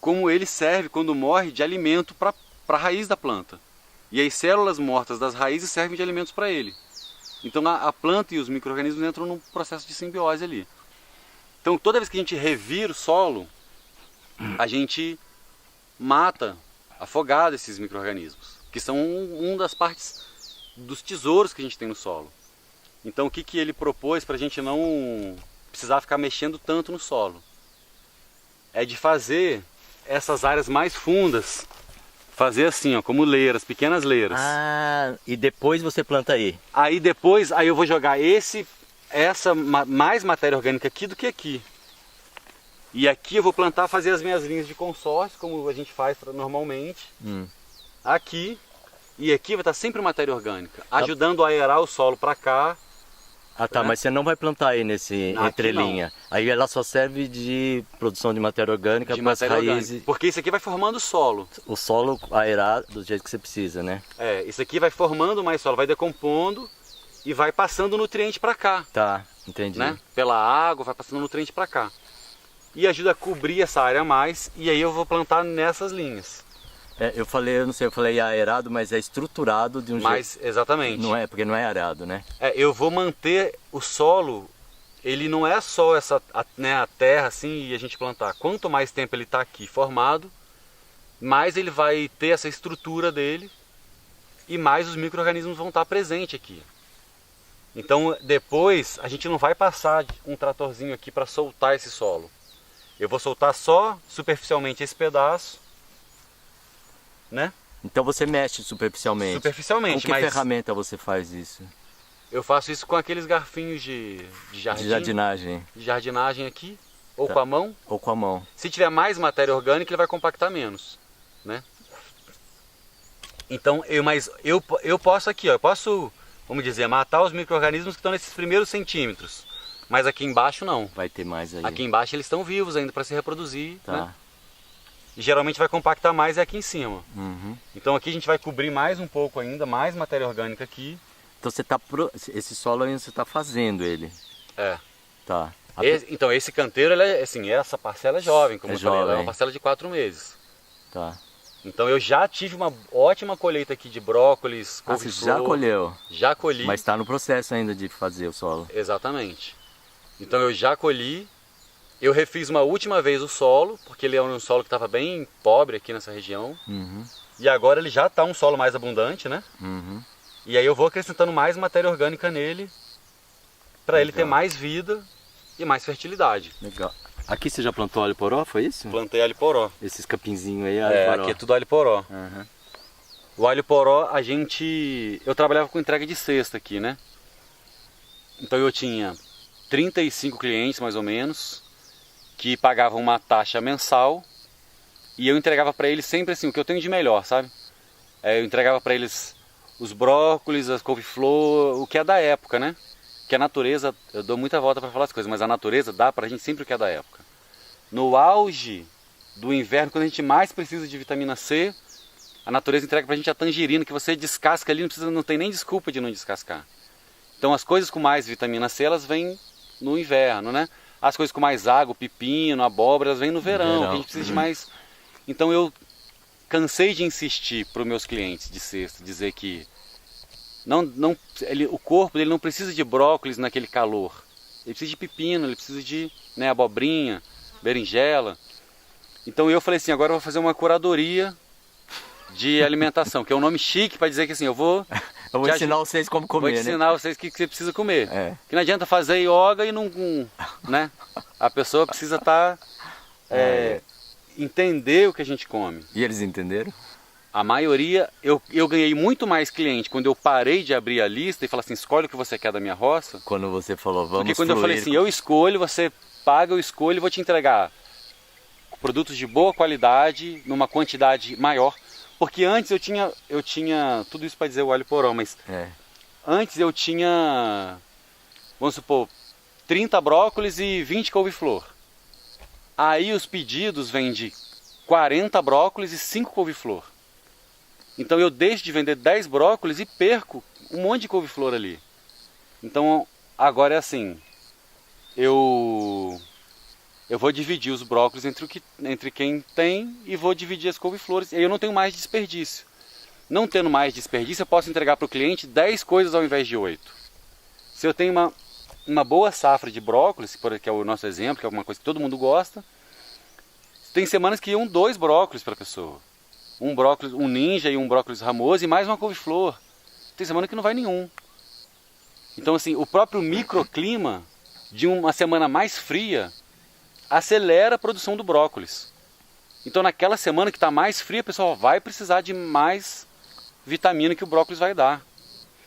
Speaker 1: como ele serve, quando morre, de alimento para a raiz da planta. E as células mortas das raízes servem de alimentos para ele. Então a planta e os micro-organismos entram num processo de simbiose ali. Então toda vez que a gente revira o solo, a gente mata afogado esses micro-organismos, que são uma das partes dos tesouros que a gente tem no solo. Então o que ele propôs para a gente não precisar ficar mexendo tanto no solo? É de fazer essas áreas mais fundas, fazer assim, ó, como leiras, pequenas leiras.
Speaker 2: Ah, e depois você planta aí?
Speaker 1: Aí eu vou jogar mais matéria orgânica aqui do que aqui. E aqui eu vou plantar, fazer as minhas linhas de consórcio, como a gente faz normalmente. Aqui. E aqui vai estar sempre matéria orgânica, ajudando a aerar o solo para cá.
Speaker 2: Ah tá, mas você não vai plantar aí nesse entrelinha. Aí ela só serve de produção de matéria orgânica para as raízes.
Speaker 1: Porque isso aqui vai formando solo.
Speaker 2: O solo aerar do jeito que você precisa, né?
Speaker 1: Isso aqui vai formando mais solo, vai decompondo e vai passando nutriente para cá.
Speaker 2: Tá, entendi.
Speaker 1: Né? Pela água, vai passando nutriente para cá. E ajuda a cobrir essa área a mais, e aí eu vou plantar nessas linhas.
Speaker 2: Eu falei aerado, mas é estruturado de um jeito...
Speaker 1: Exatamente.
Speaker 2: Não é, porque não é arado, né?
Speaker 1: Eu vou manter o solo, ele não é só a terra assim e a gente plantar. Quanto mais tempo ele está aqui formado, mais ele vai ter essa estrutura dele e mais os micro-organismos vão estar presentes aqui. Então depois a gente não vai passar um tratorzinho aqui para soltar esse solo. Eu vou soltar só superficialmente esse pedaço, né?
Speaker 2: Então você mexe superficialmente.
Speaker 1: Superficialmente,
Speaker 2: com que ferramenta você faz isso?
Speaker 1: Eu faço isso com aqueles garfinhos de jardim.
Speaker 2: De jardinagem.
Speaker 1: De jardinagem aqui, ou com a mão.
Speaker 2: Ou com a mão.
Speaker 1: Se tiver mais matéria orgânica, ele vai compactar menos, né? Então, eu posso aqui, ó, eu posso, vamos dizer, matar os micro-organismos que estão nesses primeiros centímetros. Mas aqui embaixo não.
Speaker 2: Vai ter mais aí.
Speaker 1: Aqui embaixo eles estão vivos ainda para se reproduzir,
Speaker 2: tá,
Speaker 1: né? E geralmente vai compactar mais aqui em cima. Então aqui a gente vai cobrir mais um pouco ainda, mais matéria orgânica aqui.
Speaker 2: Então esse solo ainda você está fazendo ele? Tá.
Speaker 1: Então esse canteiro, essa parcela é jovem, como eu falei, ela é uma parcela de 4 meses.
Speaker 2: Tá.
Speaker 1: Então eu já tive uma ótima colheita aqui de brócolis, couve-flor.
Speaker 2: Você já colheu?
Speaker 1: Já colhi.
Speaker 2: Mas está no processo ainda de fazer o solo.
Speaker 1: Exatamente. Então eu já colhi. Eu refiz uma última vez o solo, porque ele é um solo que estava bem pobre aqui nessa região. E agora ele já está um solo mais abundante, né? E aí eu vou acrescentando mais matéria orgânica nele, para ele ter mais vida e mais fertilidade.
Speaker 2: Legal. Aqui você já plantou alho poró, foi isso?
Speaker 1: Plantei alho poró.
Speaker 2: Esses capinzinhos aí, alho poró.
Speaker 1: Aqui é tudo alho poró.
Speaker 2: Uhum.
Speaker 1: O alho poró, eu trabalhava com entrega de cesta aqui, né? Então eu tinha 35 clientes, mais ou menos, que pagavam uma taxa mensal e eu entregava para eles sempre assim, o que eu tenho de melhor, sabe? Eu entregava para eles os brócolis, as couve-flor, o que é da época, né? Que a natureza, eu dou muita volta para falar as coisas, mas a natureza dá pra gente sempre o que é da época. No auge do inverno, quando a gente mais precisa de vitamina C, a natureza entrega pra gente a tangerina, que você descasca ali, não tem nem desculpa de não descascar. Então as coisas com mais vitamina C, elas vêm no inverno, né? As coisas com mais água, pepino, abóbora, elas vêm no verão, que a gente precisa de mais. Então eu cansei de insistir para os meus clientes de cesta, dizer que o corpo dele não precisa de brócolis naquele calor. Ele precisa de pepino, ele precisa de abobrinha, berinjela. Então eu falei assim, agora eu vou fazer uma curadoria de alimentação, que é um nome chique para dizer que assim, eu vou
Speaker 2: ensinar vocês como comer,
Speaker 1: vou ensinar vocês o que você precisa comer. Que não adianta fazer yoga e não, né? A pessoa precisa entender o que a gente come.
Speaker 2: E eles entenderam?
Speaker 1: A maioria, eu ganhei muito mais cliente quando eu parei de abrir a lista e falar assim, escolhe o que você quer da minha roça.
Speaker 2: Quando você falou, vamos
Speaker 1: Porque quando eu falei assim, eu escolho, você paga, eu escolho e vou te entregar produtos de boa qualidade, numa quantidade maior. Porque antes eu tinha tudo isso para dizer o alho poró, mas antes eu tinha, vamos supor, 30 brócolis e 20 couve-flor. Aí os pedidos vêm de 40 brócolis e 5 couve-flor. Então eu deixo de vender 10 brócolis e perco um monte de couve-flor ali. Então agora é assim, eu vou dividir os brócolis entre quem tem e vou dividir as couve-flores. E aí eu não tenho mais desperdício. Não tendo mais desperdício, eu posso entregar para o cliente 10 coisas ao invés de 8. Se eu tenho uma boa safra de brócolis, que é o nosso exemplo, que é alguma coisa que todo mundo gosta, tem semanas que iam 2 brócolis para a pessoa. Um brócolis, um ninja e um brócolis ramoso e mais uma couve-flor. Tem semana que não vai nenhum. Então assim, o próprio microclima de uma semana mais fria acelera a produção do brócolis. Então naquela semana que está mais fria, a pessoa vai precisar de mais vitamina que o brócolis vai dar.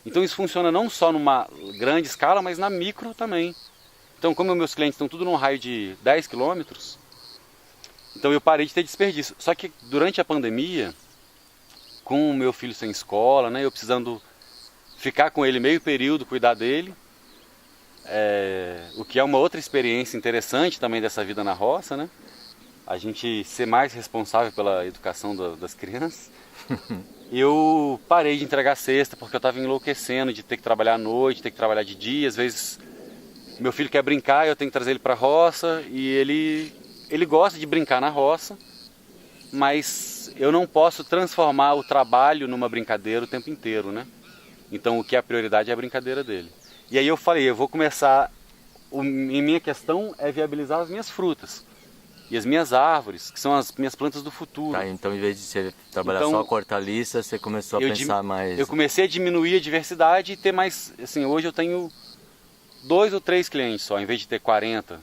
Speaker 1: Então isso funciona não só numa grande escala, mas na micro também. Então como meus clientes estão tudo num raio de 10 quilômetros, então eu parei de ter desperdício. Só que durante a pandemia, com o meu filho sem escola, né, eu precisando ficar com ele meio período, cuidar dele, o que é uma outra experiência interessante também dessa vida na roça, né? A gente ser mais responsável pela educação das crianças. Eu parei de entregar cesta porque eu estava enlouquecendo de ter que trabalhar à noite, ter que trabalhar de dia. Às vezes meu filho quer brincar, eu tenho que trazer ele para a roça e ele gosta de brincar na roça, mas eu não posso transformar o trabalho numa brincadeira o tempo inteiro, né? Então o que é a prioridade é a brincadeira dele. E aí eu falei, eu vou começar, minha questão é viabilizar as minhas frutas e as minhas árvores, que são as minhas plantas do futuro.
Speaker 2: Tá, então em vez de você trabalhar só com hortaliça, você começou a pensar mais...
Speaker 1: Eu comecei a diminuir a diversidade e ter mais, assim, hoje eu tenho 2 ou 3 clientes só, em vez de ter 40,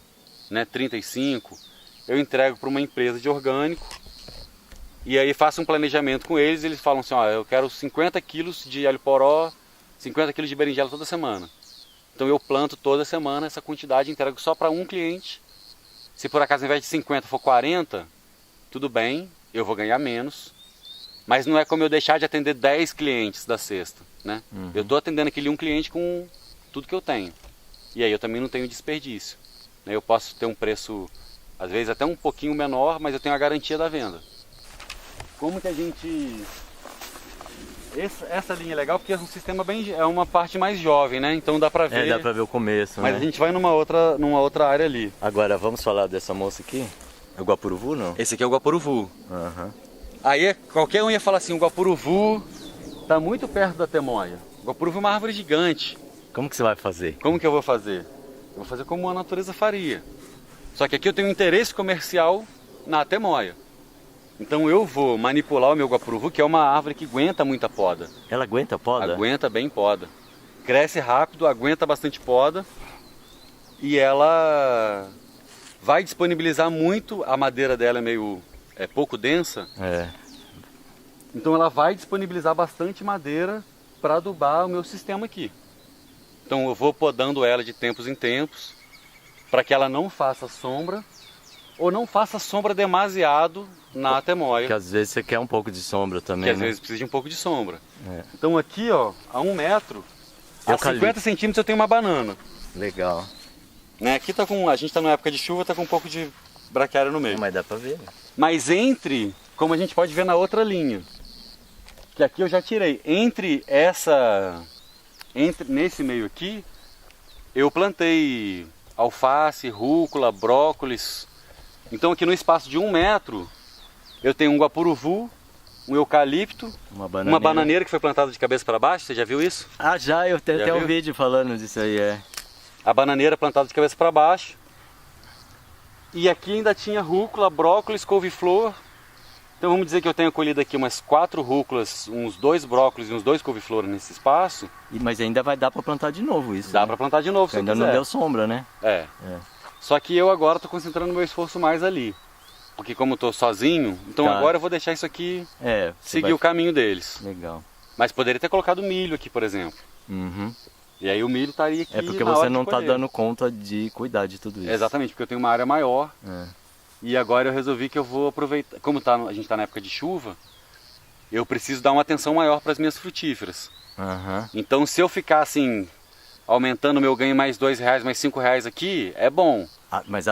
Speaker 1: né, 35, eu entrego para uma empresa de orgânico e aí faço um planejamento com eles, eles falam assim, ó, eu quero 50 quilos de alho poró, 50 quilos de berinjela toda semana. Então eu planto toda semana essa quantidade, entrego só para um cliente. Se por acaso ao invés de 50 for 40, tudo bem, eu vou ganhar menos. Mas não é como eu deixar de atender 10 clientes da cesta, né? Eu estou atendendo aquele um cliente com tudo que eu tenho. E aí eu também não tenho desperdício, né? Eu posso ter um preço, às vezes até um pouquinho menor, mas eu tenho a garantia da venda. Como que a gente... Essa linha é legal porque é um sistema é uma parte mais jovem, né? Então dá pra ver.
Speaker 2: Dá pra ver o começo,
Speaker 1: mas
Speaker 2: né?
Speaker 1: A gente vai numa outra área ali.
Speaker 2: Agora vamos falar dessa moça aqui? É o guapuruvu, não?
Speaker 1: Esse aqui é o guapuruvu. Aí qualquer um ia falar assim, o guapuruvu tá muito perto da temoia. O guapuruvu é uma árvore gigante.
Speaker 2: Como que você vai fazer?
Speaker 1: Como que eu vou fazer? Eu vou fazer como a natureza faria. Só que aqui eu tenho um interesse comercial na temoia. Então eu vou manipular o meu guapuruvu, que é uma árvore que aguenta muita poda.
Speaker 2: Ela aguenta poda?
Speaker 1: Aguenta bem poda. Cresce rápido, aguenta bastante poda. E ela vai disponibilizar muito, a madeira dela é pouco densa. Então ela vai disponibilizar bastante madeira para adubar o meu sistema aqui. Então eu vou podando ela de tempos em tempos, para que ela não faça sombra, ou não faça sombra demasiado na atemoia.
Speaker 2: Porque às vezes você quer um pouco de sombra também,
Speaker 1: que às vezes precisa de um pouco de sombra.
Speaker 2: É.
Speaker 1: Então aqui, ó, a 1 metro, a 50 centímetros eu tenho uma banana.
Speaker 2: Legal.
Speaker 1: Né? Aqui tá a gente está na época de chuva, tá com um pouco de braquiária no meio.
Speaker 2: Mas dá pra ver.
Speaker 1: Mas como a gente pode ver na outra linha, que aqui eu já tirei, nesse meio aqui, eu plantei alface, rúcula, brócolis. Então aqui no espaço de 1 metro, eu tenho um guapuruvu, um eucalipto, uma bananeira que foi plantada de cabeça para baixo. Você já viu isso?
Speaker 2: Ah, já, eu tenho até um vídeo falando disso aí,
Speaker 1: A bananeira plantada de cabeça para baixo. E aqui ainda tinha rúcula, brócolis, couve-flor. Então vamos dizer que eu tenho colhido aqui umas 4 rúculas, uns 2 brócolis e uns 2 couve-flor nesse espaço.
Speaker 2: Mas ainda vai dar para plantar de novo isso.
Speaker 1: Dá para plantar de novo se
Speaker 2: ainda não deu sombra, né?
Speaker 1: Só que eu agora estou concentrando meu esforço mais ali. Porque como eu estou sozinho, então agora eu vou deixar isso aqui seguir o caminho deles.
Speaker 2: Legal.
Speaker 1: Mas poderia ter colocado milho aqui, por exemplo. E aí o milho estaria aqui.
Speaker 2: É porque você não está dando conta de cuidar de tudo isso.
Speaker 1: Exatamente, porque eu tenho uma área maior. E agora eu resolvi que eu vou aproveitar. Como a gente está na época de chuva, eu preciso dar uma atenção maior para as minhas frutíferas. Então se eu ficar assim, aumentando o meu ganho mais R$2, mais R$5 aqui, é bom.
Speaker 2: Mas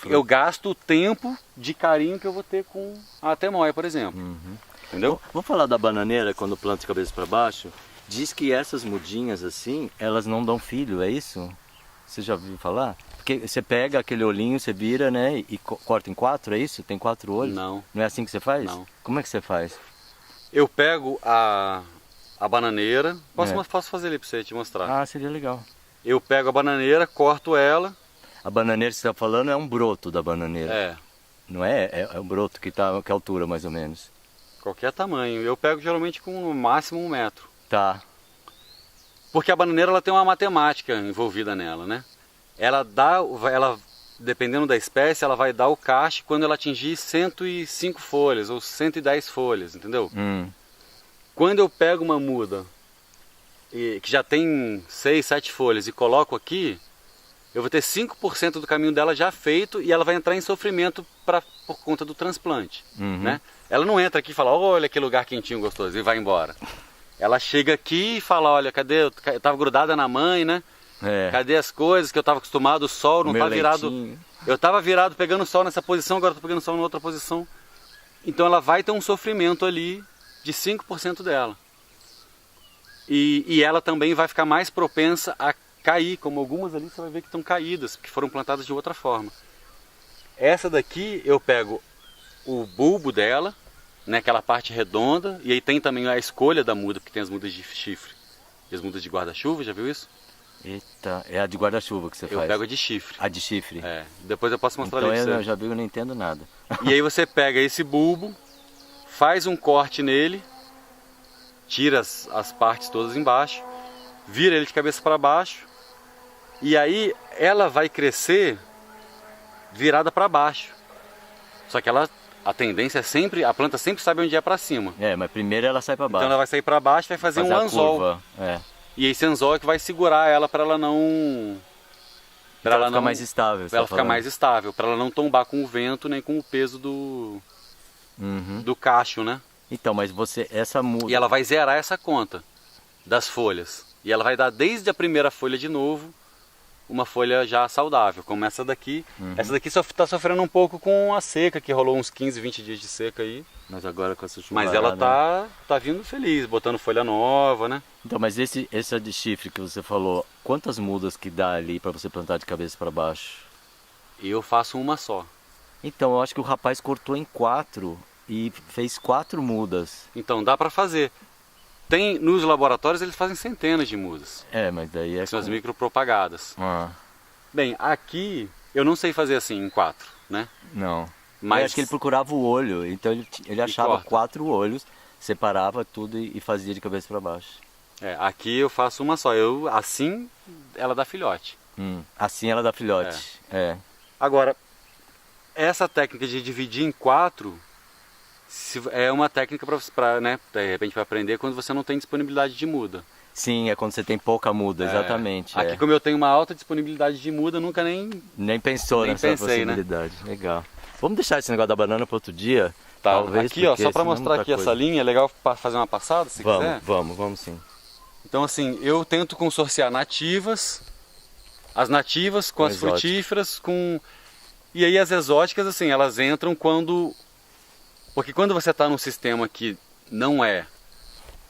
Speaker 1: eu gasto o tempo de carinho que eu vou ter com a atemoia, por exemplo. Entendeu?
Speaker 2: Vamos falar da bananeira quando planta de cabeça para baixo. Diz que essas mudinhas assim, elas não dão filho, é isso? Você já ouviu falar? Porque você pega aquele olhinho, você vira, né, e corta em 4, é isso? Tem 4 olhos?
Speaker 1: Não.
Speaker 2: Não é assim que você faz?
Speaker 1: Não.
Speaker 2: Como é que você faz?
Speaker 1: Eu pego a bananeira, posso fazer ali para você te mostrar.
Speaker 2: Ah, seria legal.
Speaker 1: Eu pego a bananeira, corto ela.
Speaker 2: A bananeira que você está falando é um broto da bananeira. Não é? É um broto que altura mais ou menos?
Speaker 1: Qualquer tamanho. Eu pego geralmente com no máximo 1 metro.
Speaker 2: Tá.
Speaker 1: Porque a bananeira ela tem uma matemática envolvida nela, né? Ela dependendo da espécie, ela vai dar o cacho quando ela atingir 105 folhas ou 110 folhas, entendeu? Quando eu pego uma muda que já tem 6, 7 folhas e coloco aqui, eu vou ter 5% do caminho dela já feito e ela vai entrar em sofrimento por conta do transplante, né? Ela não entra aqui e fala, olha que lugar quentinho, gostoso, e vai embora. Ela chega aqui e fala, olha, cadê? Eu tava grudada na mãe, né? Cadê as coisas que eu estava acostumado, o sol não tá virado. Eu estava virado pegando sol nessa posição, agora estou pegando sol em outra posição. Então ela vai ter um sofrimento ali de 5% dela. E ela também vai ficar mais propensa a cair, como algumas ali você vai ver que estão caídas, que foram plantadas de outra forma. Essa daqui eu pego o bulbo dela, né, aquela parte redonda, e aí tem também a escolha da muda, porque tem as mudas de chifre e as mudas de guarda-chuva, já viu isso?
Speaker 2: Eita, é a de guarda-chuva que você faz?
Speaker 1: Eu pego a de chifre.
Speaker 2: A de chifre?
Speaker 1: Depois eu posso mostrar
Speaker 2: então
Speaker 1: ali pra você.
Speaker 2: Eu já vi, eu não entendo nada.
Speaker 1: E aí você pega esse bulbo, faz um corte nele, tira as partes todas embaixo, vira ele de cabeça para baixo, e aí ela vai crescer virada para baixo. Só que a tendência é sempre, a planta sempre sabe onde é para cima.
Speaker 2: Mas primeiro ela sai para baixo.
Speaker 1: Então ela vai sair para baixo e vai fazer um anzol.
Speaker 2: Curva.
Speaker 1: E esse anzol é que vai segurar ela para ela não...
Speaker 2: Para ela ficar mais estável.
Speaker 1: Para ela ficar mais estável, para ela não tombar com o vento nem com o peso do cacho, né?
Speaker 2: Então, mas essa muda...
Speaker 1: E ela vai zerar essa conta das folhas. E ela vai dar desde a primeira folha de novo uma folha já saudável, como essa daqui. Essa daqui só está sofrendo um pouco com a seca, que rolou uns 15, 20 dias de seca aí.
Speaker 2: Mas agora com essa chuva.
Speaker 1: Mas ela tá vindo feliz, botando folha nova, né?
Speaker 2: Então, mas esse de chifre que você falou, quantas mudas que dá ali para você plantar de cabeça para baixo?
Speaker 1: Eu faço uma só.
Speaker 2: Então, eu acho que o rapaz cortou em 4 e fez 4 mudas.
Speaker 1: Então, dá para fazer. Nos laboratórios eles fazem centenas de mudas.
Speaker 2: Mas daí
Speaker 1: são as micropropagadas. Bem, aqui eu não sei fazer assim em 4, né?
Speaker 2: Não. Mas eu acho que ele procurava o olho, então ele achava 4 olhos, separava tudo e fazia de cabeça para baixo.
Speaker 1: Aqui eu faço uma só. Assim ela dá filhote.
Speaker 2: Assim ela dá filhote.
Speaker 1: Agora, essa técnica de dividir em 4 é uma técnica para, né, de repente, para aprender quando você não tem disponibilidade de muda.
Speaker 2: Sim, é quando você tem pouca muda, exatamente.
Speaker 1: Aqui, como eu tenho uma alta disponibilidade de muda, nunca nem
Speaker 2: pensou nessa possibilidade. Né? Legal. Vamos deixar esse negócio da banana para outro dia?
Speaker 1: Tá,
Speaker 2: talvez,
Speaker 1: aqui ó, só para mostrar aqui essa linha, é legal fazer uma passada, se quiser.
Speaker 2: Vamos sim.
Speaker 1: Então assim, eu tento consorciar as nativas com as frutíferas, e aí as exóticas, assim, elas entram porque quando você está num sistema que não é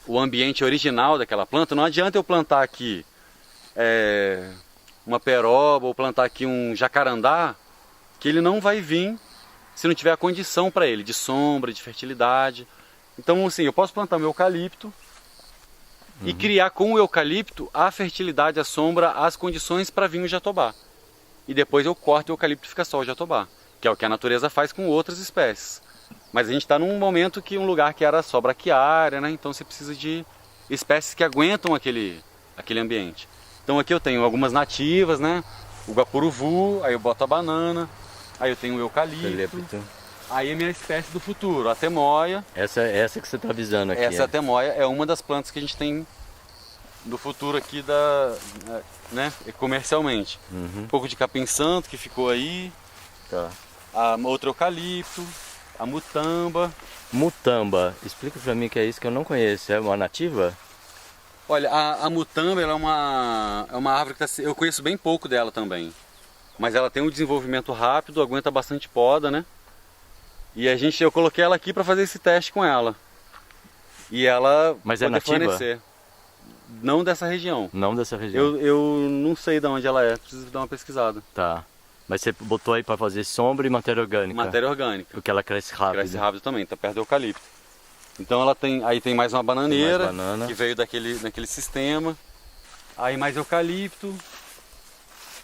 Speaker 1: o ambiente original daquela planta, não adianta eu plantar aqui uma peroba ou plantar aqui um jacarandá, que ele não vai vir se não tiver a condição para ele, de sombra, de fertilidade. Então assim, eu posso plantar meu eucalipto e criar com o eucalipto a fertilidade, a sombra, as condições para vir o jatobá. E depois eu corto o eucalipto e fica só o jatobá, que é o que a natureza faz com outras espécies. Mas a gente está num momento que um lugar que era só braquiária, né? Então você precisa de espécies que aguentam aquele ambiente. Então aqui eu tenho algumas nativas, né? O guapuruvu, aí eu boto a banana, aí eu tenho o eucalipto. Aí a minha espécie do futuro, a temoia.
Speaker 2: Essa que você está avisando aqui.
Speaker 1: Essa temoia é uma das plantas que a gente tem do futuro aqui né, comercialmente. Um pouco de capim-santo que ficou aí.
Speaker 2: Tá.
Speaker 1: Outro eucalipto. A mutamba.
Speaker 2: Mutamba, explica pra mim o que é isso que eu não conheço. É uma nativa?
Speaker 1: Olha, a mutamba ela é uma árvore que eu conheço bem pouco dela também. Mas ela tem um desenvolvimento rápido, aguenta bastante poda, né? E eu coloquei ela aqui para fazer esse teste com ela. E ela
Speaker 2: Mas é nativa?
Speaker 1: Fornecer. Não dessa região.
Speaker 2: Não dessa região.
Speaker 1: Eu não sei de onde ela é, preciso dar uma pesquisada.
Speaker 2: Tá. Mas você botou aí para fazer sombra e matéria orgânica?
Speaker 1: Matéria orgânica.
Speaker 2: Porque ela cresce rápido.
Speaker 1: Cresce rápido também, tá perto do eucalipto. Então ela aí tem mais uma bananeira, que veio daquele sistema. Aí mais eucalipto.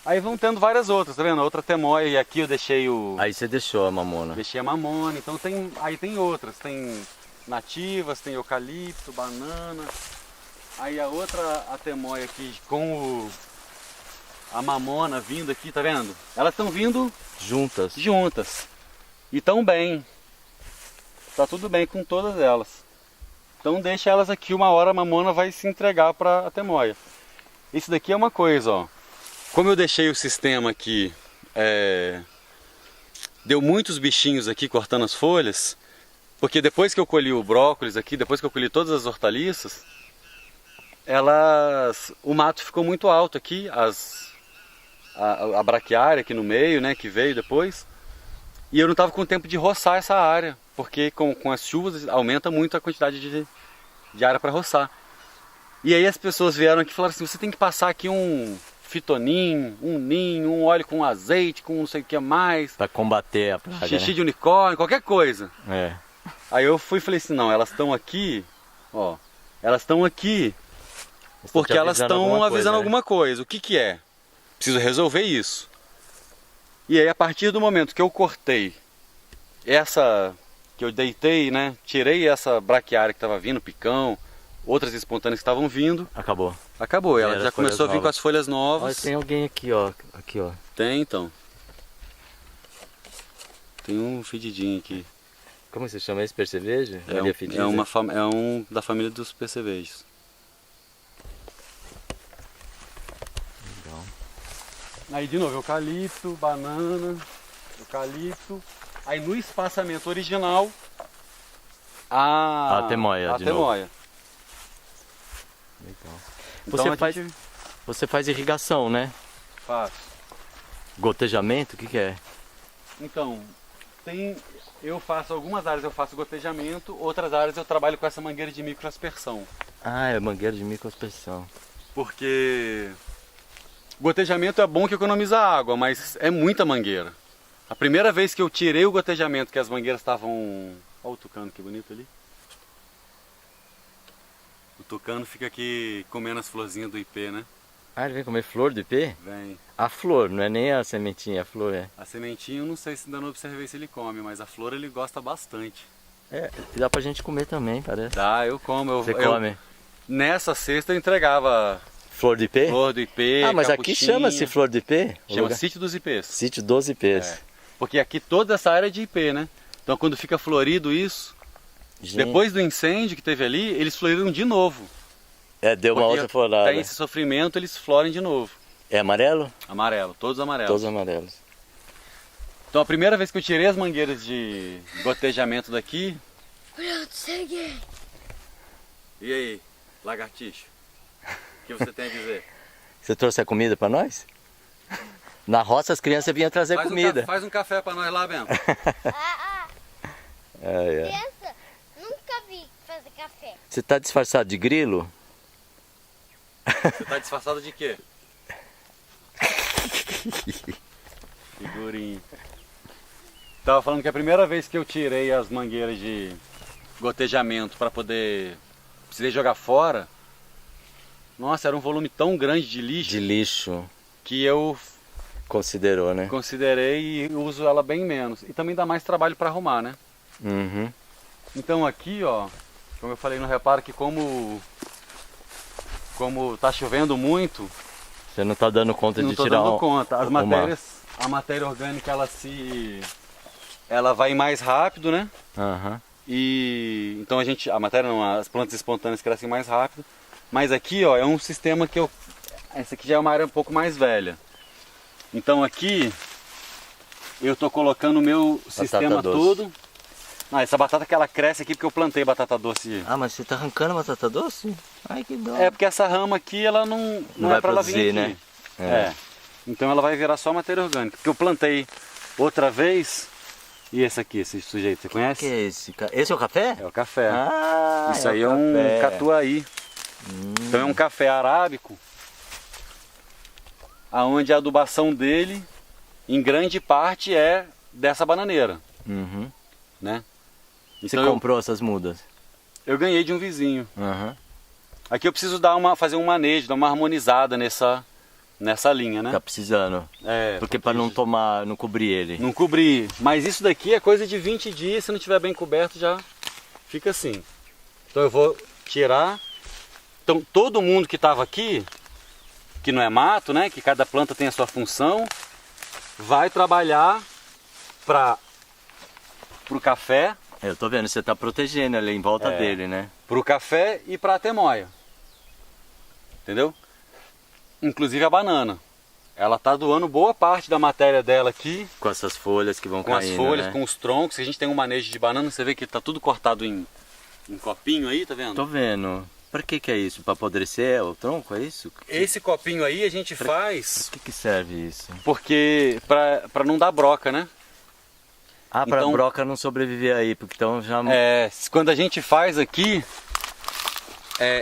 Speaker 1: Aí vão tendo várias outras, tá vendo? Outra temoia, e aqui eu deixei
Speaker 2: Aí você deixou a mamona.
Speaker 1: Deixei a mamona, então aí tem outras. Tem nativas, tem eucalipto, banana. Aí a temoia aqui com a mamona vindo aqui, tá vendo? Elas estão vindo
Speaker 2: juntas.
Speaker 1: E tão bem. Tá tudo bem com todas elas. Então deixa elas aqui, uma hora a mamona vai se entregar para a temoia. Isso daqui é uma coisa, ó. Como eu deixei o sistema aqui, deu muitos bichinhos aqui cortando as folhas, porque depois que eu colhi o brócolis aqui, depois que eu colhi todas as hortaliças, o mato ficou muito alto aqui, a braquiária aqui no meio, né, que veio depois, e eu não estava com tempo de roçar essa área, porque com as chuvas aumenta muito a quantidade de área para roçar. E aí as pessoas vieram aqui e falaram assim, você tem que passar aqui um fitonin, um ninho, um óleo com azeite, com não sei o que mais.
Speaker 2: Para combater a praga,
Speaker 1: xixi de unicórnio, qualquer coisa.
Speaker 2: É.
Speaker 1: Aí eu fui e falei assim, não, elas estão aqui, ó, porque elas estão avisando alguma coisa. O que é? Preciso resolver isso. E aí a partir do momento que eu cortei que eu deitei, né, tirei essa braquiária que estava vindo, picão, outras espontâneas que estavam vindo. Acabou, ela já começou a vir com as folhas novas.
Speaker 2: Olha, tem alguém aqui, ó.
Speaker 1: Tem, então. Tem um fedidinho aqui.
Speaker 2: Como você chama esse percevejo?
Speaker 1: É um da família dos percevejos. Legal. Aí de novo, eucalipto, banana, eucalipto. Aí no espaçamento original, a temoia.
Speaker 2: Legal.
Speaker 1: Então,
Speaker 2: você faz irrigação, né?
Speaker 1: Faço.
Speaker 2: Gotejamento, o que é?
Speaker 1: Então, eu faço algumas áreas, eu faço gotejamento, outras áreas eu trabalho com essa mangueira de microaspersão.
Speaker 2: Ah, é mangueira de microaspersão.
Speaker 1: Porque gotejamento é bom que economiza água, mas é muita mangueira. A primeira vez que eu tirei o gotejamento, que as mangueiras estavam... Olha o tucano, que bonito ali. O tucano fica aqui comendo as florzinhas do ipê, né?
Speaker 2: Ah, ele vem comer flor do ipê?
Speaker 1: Vem.
Speaker 2: A flor, não é nem a sementinha, a flor é.
Speaker 1: A sementinha eu não sei se ainda não observei se ele come, mas a flor ele gosta bastante.
Speaker 2: Dá pra gente comer também, parece.
Speaker 1: Dá, eu como.
Speaker 2: Você come?
Speaker 1: Nessa cesta eu entregava...
Speaker 2: Flor do ipê?
Speaker 1: Flor do ipê,
Speaker 2: mas aqui chama-se flor do ipê?
Speaker 1: Chama Sítio dos Ipês.
Speaker 2: Sítio dos Ipês.
Speaker 1: Porque aqui toda essa área é de ipê, né? Então quando fica florido isso, depois do incêndio que teve ali, eles floriram de novo.
Speaker 2: Deu uma outra florada.
Speaker 1: Tem esse sofrimento, eles florem de novo.
Speaker 2: É amarelo?
Speaker 1: Amarelo, todos amarelos.
Speaker 2: Todos amarelos.
Speaker 1: Então a primeira vez que eu tirei as mangueiras de gotejamento daqui...
Speaker 3: Pronto, cheguei.
Speaker 1: E aí, lagartixo? O que você tem a dizer?
Speaker 2: Você trouxe a comida para nós? Na roça as crianças vinham trazer comida.
Speaker 1: Faz um café para nós lá, Bento.
Speaker 3: Criança, nunca vi fazer café.
Speaker 2: Você tá disfarçado de grilo?
Speaker 1: Você tá disfarçado de quê? Figurinha. Tava falando que a primeira vez que eu tirei as mangueiras de gotejamento para poder... Precisei jogar fora. Nossa, era um volume tão grande de lixo.
Speaker 2: De lixo.
Speaker 1: Que eu...
Speaker 2: Considerou, né?
Speaker 1: Considerei e uso ela bem menos. E também dá mais trabalho para arrumar, né?
Speaker 2: Uhum.
Speaker 1: Então aqui, ó, como eu falei no reparo que como tá chovendo muito,
Speaker 2: você não tá dando conta de tirar.
Speaker 1: Não tô dando conta. As matérias, a matéria orgânica ela vai mais rápido, né?
Speaker 2: Uhum.
Speaker 1: E então a matéria não, as plantas espontâneas crescem mais rápido. Mas aqui, ó, é um sistema que essa aqui já é uma área um pouco mais velha. Então aqui eu tô colocando o meu sistema todo. Ah, essa batata que ela cresce aqui porque eu plantei batata doce.
Speaker 2: Ah, mas você tá arrancando batata doce? Ai, que dó.
Speaker 1: É porque essa rama aqui ela não é para ela vir aqui.
Speaker 2: Né?
Speaker 1: Então ela vai virar só matéria orgânica. Porque eu plantei outra vez. E esse aqui, esse sujeito, você conhece?
Speaker 2: O que é esse? Esse é o café?
Speaker 1: É o café.
Speaker 2: Ah,
Speaker 1: isso aí é um catuaí. Então é um café arábico. Aonde a adubação dele, em grande parte, é dessa bananeira.
Speaker 2: Uhum.
Speaker 1: Né?
Speaker 2: Você comprou essas mudas?
Speaker 1: Eu ganhei de um vizinho.
Speaker 2: Uhum.
Speaker 1: Aqui eu preciso fazer um manejo, dar uma harmonizada nessa linha, né?
Speaker 2: Tá precisando. Porque para não cobrir ele.
Speaker 1: Não cobrir. Mas isso daqui é coisa de 20 dias, se não estiver bem coberto já fica assim. Então eu vou tirar. Então todo mundo que estava aqui, que não é mato, né? Que cada planta tem a sua função, vai trabalhar para o café.
Speaker 2: Eu tô vendo, você tá protegendo ali em volta dele, né?
Speaker 1: Para o café e para a temoia. Entendeu? Inclusive a banana. Ela tá doando boa parte da matéria dela aqui.
Speaker 2: Com essas folhas que vão
Speaker 1: caindo, com as folhas,
Speaker 2: né?
Speaker 1: com os troncos. A gente tem um manejo de banana, você vê que tá tudo cortado em copinho aí, tá vendo?
Speaker 2: Tô vendo. Para que é isso? Para apodrecer o tronco, é isso?
Speaker 1: Esse copinho aí a gente faz...
Speaker 2: Para que serve isso?
Speaker 1: Porque para não dar broca, né?
Speaker 2: Ah, para então, broca não sobreviver aí, porque então já...
Speaker 1: quando a gente faz aqui...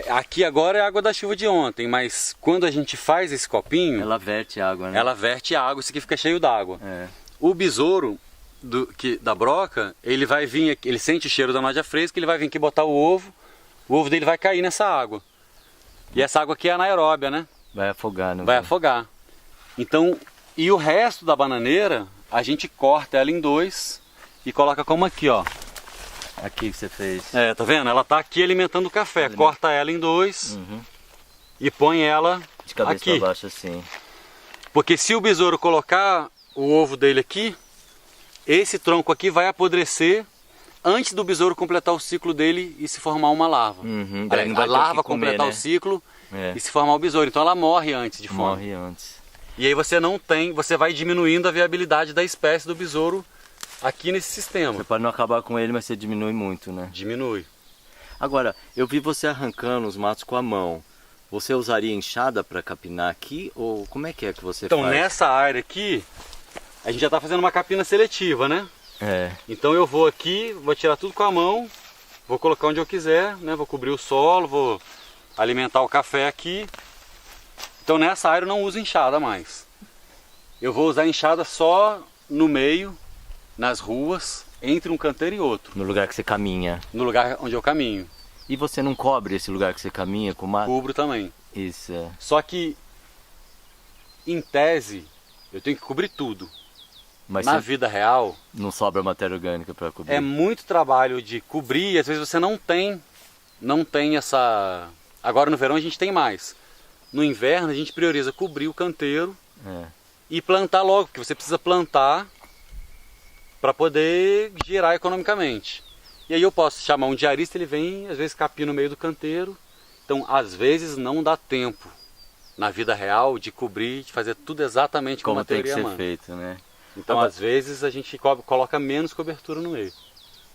Speaker 1: aqui agora é água da chuva de ontem, mas quando a gente faz esse copinho...
Speaker 2: Ela verte água, né?
Speaker 1: Ela verte água, isso aqui fica cheio d'água. O besouro da broca, ele vai vir aqui, ele sente o cheiro da nádia fresca, ele vai vir aqui botar o ovo dele vai cair nessa água. E essa água aqui é anaeróbia, né?
Speaker 2: Vai afogar, não
Speaker 1: vai? Vai afogar. Então, e o resto da bananeira, a gente corta ela em dois e coloca como aqui, ó.
Speaker 2: Aqui que você fez.
Speaker 1: Tá vendo? Ela tá aqui alimentando o café. Corta ela em dois e põe ela
Speaker 2: de cabeça
Speaker 1: aqui.
Speaker 2: Pra baixo assim.
Speaker 1: Porque se o besouro colocar o ovo dele aqui, esse tronco aqui vai apodrecer antes do besouro completar o ciclo dele e se formar uma larva. A larva completar o ciclo e se formar o besouro. Então ela morre antes de fome.
Speaker 2: Morre antes.
Speaker 1: E aí você vai diminuindo a viabilidade da espécie do besouro aqui nesse sistema.
Speaker 2: Você pode não acabar com ele, mas você diminui muito, né?
Speaker 1: Diminui.
Speaker 2: Agora, eu vi você arrancando os matos com a mão. Você usaria enxada para capinar aqui? Ou como é que você faz?
Speaker 1: Então, nessa área aqui, a gente já está fazendo uma capina seletiva, né? Então eu vou aqui, vou tirar tudo com a mão, vou colocar onde eu quiser, né? Vou cobrir o solo, vou alimentar o café aqui. Então nessa área eu não uso enxada mais. Eu vou usar enxada só no meio, nas ruas, entre um canteiro e outro.
Speaker 2: No lugar que você caminha.
Speaker 1: No lugar onde eu caminho.
Speaker 2: E você não cobre esse lugar que você caminha com mato?
Speaker 1: Cubro também.
Speaker 2: Isso.
Speaker 1: Só que, em tese, eu tenho que cobrir tudo.
Speaker 2: Mas
Speaker 1: na vida real...
Speaker 2: Não sobra matéria orgânica para cobrir.
Speaker 1: É muito trabalho de cobrir e às vezes você não tem essa... Agora no verão a gente tem mais. No inverno a gente prioriza cobrir o canteiro e plantar logo, porque você precisa plantar para poder girar economicamente. E aí eu posso chamar um diarista, ele vem, às vezes capir no meio do canteiro. Então, às vezes não dá tempo na vida real de cobrir, de fazer tudo exatamente como a teoria
Speaker 2: tem que
Speaker 1: manda.
Speaker 2: ser feito, né?
Speaker 1: Então, às vezes a gente coloca menos cobertura no meio.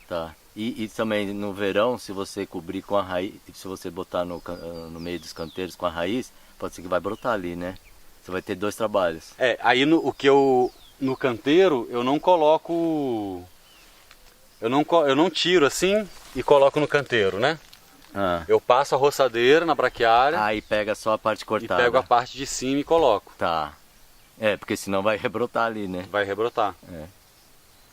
Speaker 2: Tá. E também no verão, se você cobrir com a raiz, se você botar no meio dos canteiros com a raiz, pode ser que vai brotar ali, né? Você vai ter 2 trabalhos.
Speaker 1: Aí no canteiro eu não coloco, eu não tiro assim e coloco no canteiro, né? Eu passo a roçadeira na braquiária.
Speaker 2: Aí pega só a parte cortada.
Speaker 1: E pego a parte de cima e coloco.
Speaker 2: Tá. Porque senão vai rebrotar ali, né?
Speaker 1: Vai rebrotar.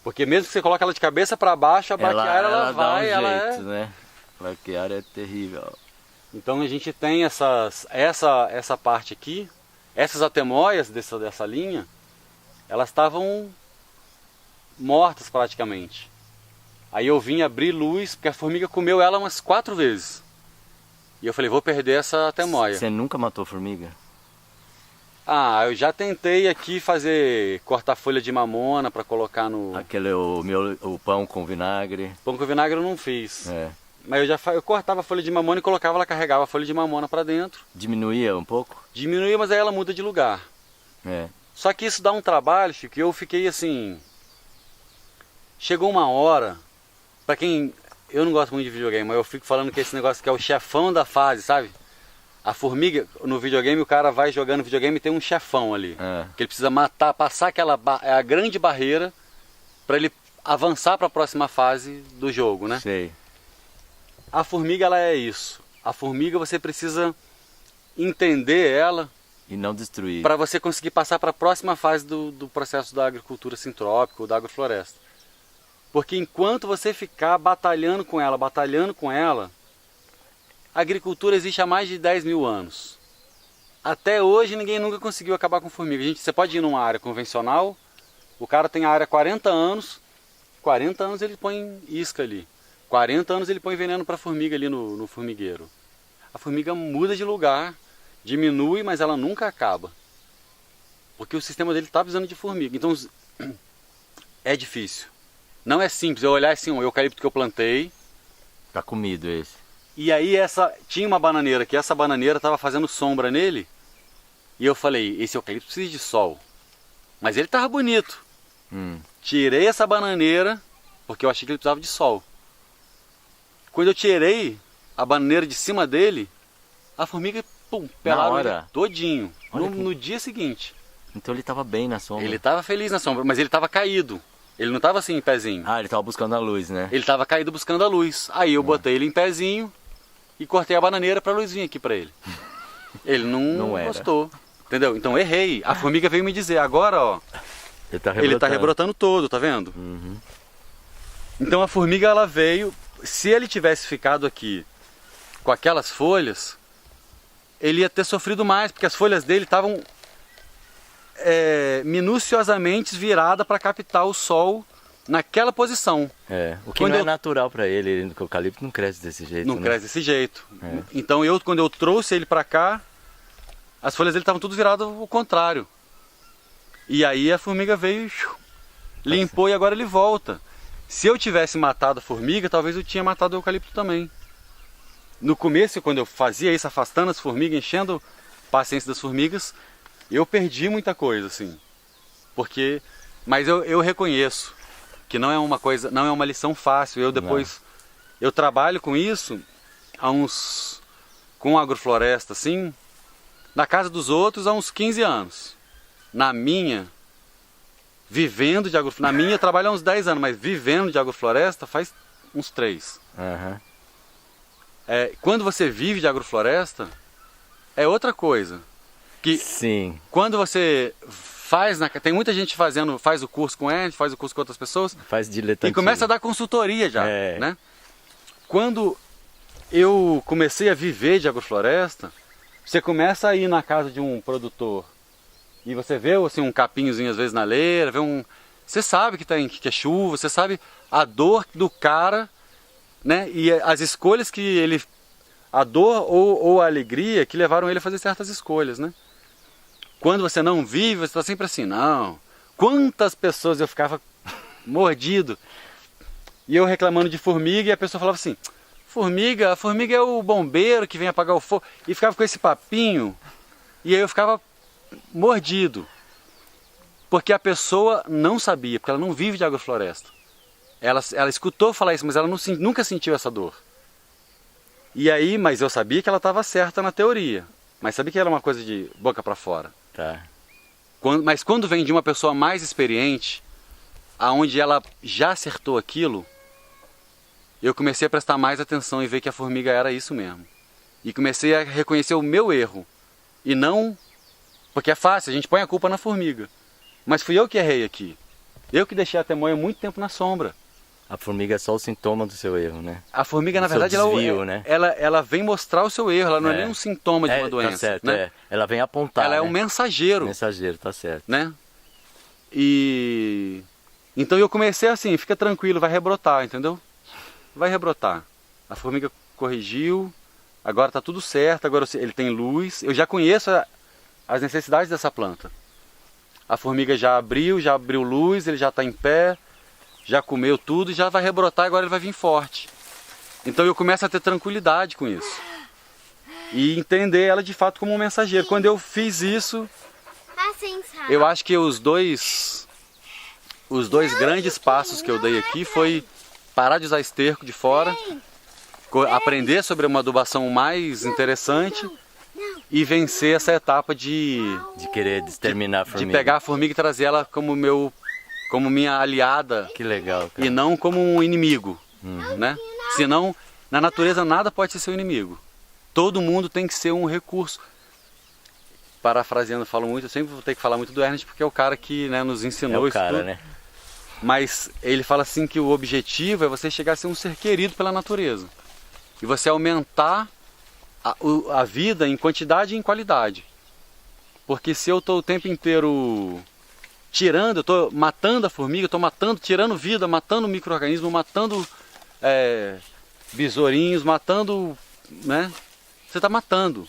Speaker 1: Porque mesmo que você coloque ela de cabeça para baixo, a braquiária ela vai,
Speaker 2: dá um jeito, né? A braquiária é terrível.
Speaker 1: Então a gente tem essa parte aqui, essas atemóias dessa linha, elas estavam mortas praticamente. Aí eu vim abrir luz, porque a formiga comeu ela umas 4 vezes. E eu falei, vou perder essa atemóia.
Speaker 2: Você nunca matou formiga?
Speaker 1: Eu já tentei aqui cortar folha de mamona para colocar no...
Speaker 2: o pão com vinagre.
Speaker 1: Pão com vinagre eu não fiz. Mas eu cortava a folha de mamona e colocava, ela carregava a folha de mamona para dentro.
Speaker 2: Diminuía um pouco?
Speaker 1: Diminuía, mas aí ela muda de lugar. Só que isso dá um trabalho, Chico, que eu fiquei assim... Chegou uma hora, para quem... Eu não gosto muito de videogame, mas eu fico falando que esse negócio que é o chefão da fase, sabe? A formiga, no videogame, o cara vai jogando videogame e tem um chefão ali. Que ele precisa matar, passar a grande barreira para ele avançar para a próxima fase do jogo, né?
Speaker 2: Sei.
Speaker 1: A formiga, ela é isso. A formiga, você precisa entender ela...
Speaker 2: E não destruir.
Speaker 1: Para você conseguir passar para a próxima fase do processo da agricultura sintrópica ou da agrofloresta. Porque enquanto você ficar batalhando com ela, a agricultura existe há mais de 10 mil anos. Até hoje ninguém nunca conseguiu acabar com formiga. Você pode ir numa área convencional, o cara tem a área há 40 anos ele põe isca ali. 40 anos ele põe veneno para formiga ali no formigueiro. A formiga muda de lugar, diminui, mas ela nunca acaba. Porque o sistema dele está precisando de formiga. Então é difícil. Não é simples eu olhar assim, um eucalipto que eu plantei.
Speaker 2: Tá comido esse.
Speaker 1: E aí tinha uma bananeira, que essa bananeira estava fazendo sombra nele. E eu falei, esse eucalipto precisa de sol. Mas ele estava bonito. Tirei essa bananeira, porque eu achei que ele precisava de sol. Quando eu tirei a bananeira de cima dele, a formiga, pelaram ele todinho. No dia seguinte.
Speaker 2: Então ele estava bem na sombra.
Speaker 1: Ele estava feliz na sombra, mas ele estava caído. Ele não estava assim em pezinho.
Speaker 2: Ele estava buscando a luz, né?
Speaker 1: Ele estava caído buscando a luz. Aí eu botei ele em pezinho e cortei a bananeira para a luz vir aqui para ele. Ele não gostou. Entendeu? Então errei. A formiga veio me dizer, agora ó, ele está rebrotando todo, tá vendo? Então a formiga ela veio, se ele tivesse ficado aqui com aquelas folhas, ele ia ter sofrido mais, porque as folhas dele estavam minuciosamente viradas para captar o sol naquela posição.
Speaker 2: O que não é natural para ele, o eucalipto não cresce desse jeito.
Speaker 1: Não cresce desse jeito. Então quando eu trouxe ele para cá, as folhas dele estavam tudo viradas ao contrário. E aí a formiga veio, limpou e agora ele volta. Se eu tivesse matado a formiga, talvez eu tinha matado o eucalipto também. No começo, quando eu fazia isso, afastando as formigas, enchendo a paciência das formigas, eu perdi muita coisa, assim. Mas eu reconheço que não é uma coisa, não é uma lição fácil. Eu trabalho com isso com agrofloresta, assim, na casa dos outros há uns 15 anos. Na minha, eu trabalho há uns 10 anos, mas vivendo de agrofloresta faz uns 3. Quando você vive de agrofloresta, é outra coisa.
Speaker 2: Sim.
Speaker 1: Quando você tem muita gente faz o curso com ele, faz o curso com outras pessoas.
Speaker 2: Faz diletantismo.
Speaker 1: E começa a dar consultoria já, né? Quando eu comecei a viver de agrofloresta, você começa a ir na casa de um produtor e você vê assim, um capinhozinho às vezes na leira, você sabe que é chuva, você sabe a dor do cara, né? E as escolhas que ele... A dor ou a alegria que levaram ele a fazer certas escolhas, né? Quando você não vive, você está sempre assim, não. Quantas pessoas eu ficava mordido. E eu reclamando de formiga e a pessoa falava assim, a formiga é o bombeiro que vem apagar o fogo. E ficava com esse papinho e aí eu ficava mordido. Porque a pessoa não sabia, porque ela não vive de agrofloresta. Ela escutou falar isso, mas ela nunca sentiu essa dor. E aí, mas eu sabia que ela estava certa na teoria. Mas sabia que era uma coisa de boca para fora.
Speaker 2: Tá.
Speaker 1: Mas quando vem de uma pessoa mais experiente, aonde ela já acertou aquilo, eu comecei a prestar mais atenção e ver que a formiga era isso mesmo. E comecei a reconhecer o meu erro. E não... Porque é fácil, a gente põe a culpa na formiga. Mas fui eu que errei aqui. Eu que deixei a temoia muito tempo na sombra.
Speaker 2: A formiga é só o sintoma do seu erro, né?
Speaker 1: A formiga, na verdade,
Speaker 2: desvio, né?
Speaker 1: ela vem mostrar o seu erro, ela não é nem um sintoma de uma doença.
Speaker 2: Tá certo,
Speaker 1: né?
Speaker 2: Ela vem apontar.
Speaker 1: Ela é
Speaker 2: né?
Speaker 1: um mensageiro.
Speaker 2: Mensageiro, tá certo.
Speaker 1: Né? E... Então eu comecei assim, fica tranquilo, vai rebrotar, entendeu? Vai rebrotar. A formiga corrigiu, agora tá tudo certo, agora ele tem luz. Eu já conheço as necessidades dessa planta. A formiga já abriu luz, ele já está em pé, já comeu tudo e já vai rebrotar, agora ele vai vir forte. Então eu começo a ter tranquilidade com isso. E entender ela de fato como um mensageiro. Quando eu fiz isso, eu acho que os dois grandes passos que eu dei aqui foi parar de usar esterco de fora, aprender sobre uma adubação mais interessante e vencer essa etapa de
Speaker 2: querer exterminar a formiga.
Speaker 1: De pegar a formiga e trazer ela como minha aliada.
Speaker 2: Que legal, cara.
Speaker 1: E não como um inimigo, né? Senão, na natureza nada pode ser seu inimigo. Todo mundo tem que ser um recurso. Parafraseando, falo muito, eu sempre vou ter que falar muito do Ernest porque é o cara que, né, nos ensinou isso tudo.
Speaker 2: Né?
Speaker 1: Mas ele fala assim que o objetivo é você chegar a ser um ser querido pela natureza. E você aumentar a vida em quantidade e em qualidade. Porque se eu estou o tempo inteiro tirando, eu estou matando a formiga, estou tirando vida, matando micro-organismo, matando besourinhos, matando, né? Você está matando.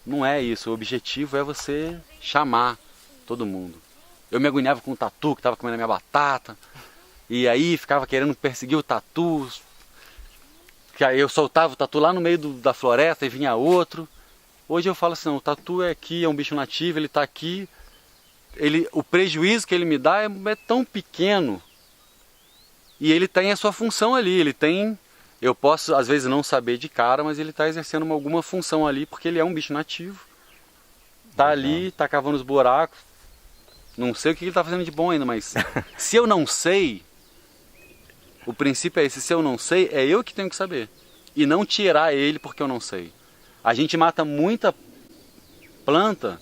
Speaker 1: Não é isso, o objetivo é você chamar todo mundo. Eu me agoniava com o tatu que estava comendo a minha batata, e aí ficava querendo perseguir o tatu, que aí eu soltava o tatu lá no meio da floresta e vinha outro. Hoje eu falo assim, não, o tatu é aqui, é um bicho nativo, ele está aqui, o prejuízo que ele me dá é tão pequeno, e ele tem a sua função ali, eu posso às vezes não saber de cara, mas ele está exercendo alguma função ali, porque ele é um bicho nativo, está ali, está cavando os buracos, não sei o que ele está fazendo de bom ainda, mas se eu não sei, o princípio é esse, se eu não sei, é eu que tenho que saber, e não tirar ele porque eu não sei. A gente mata muita planta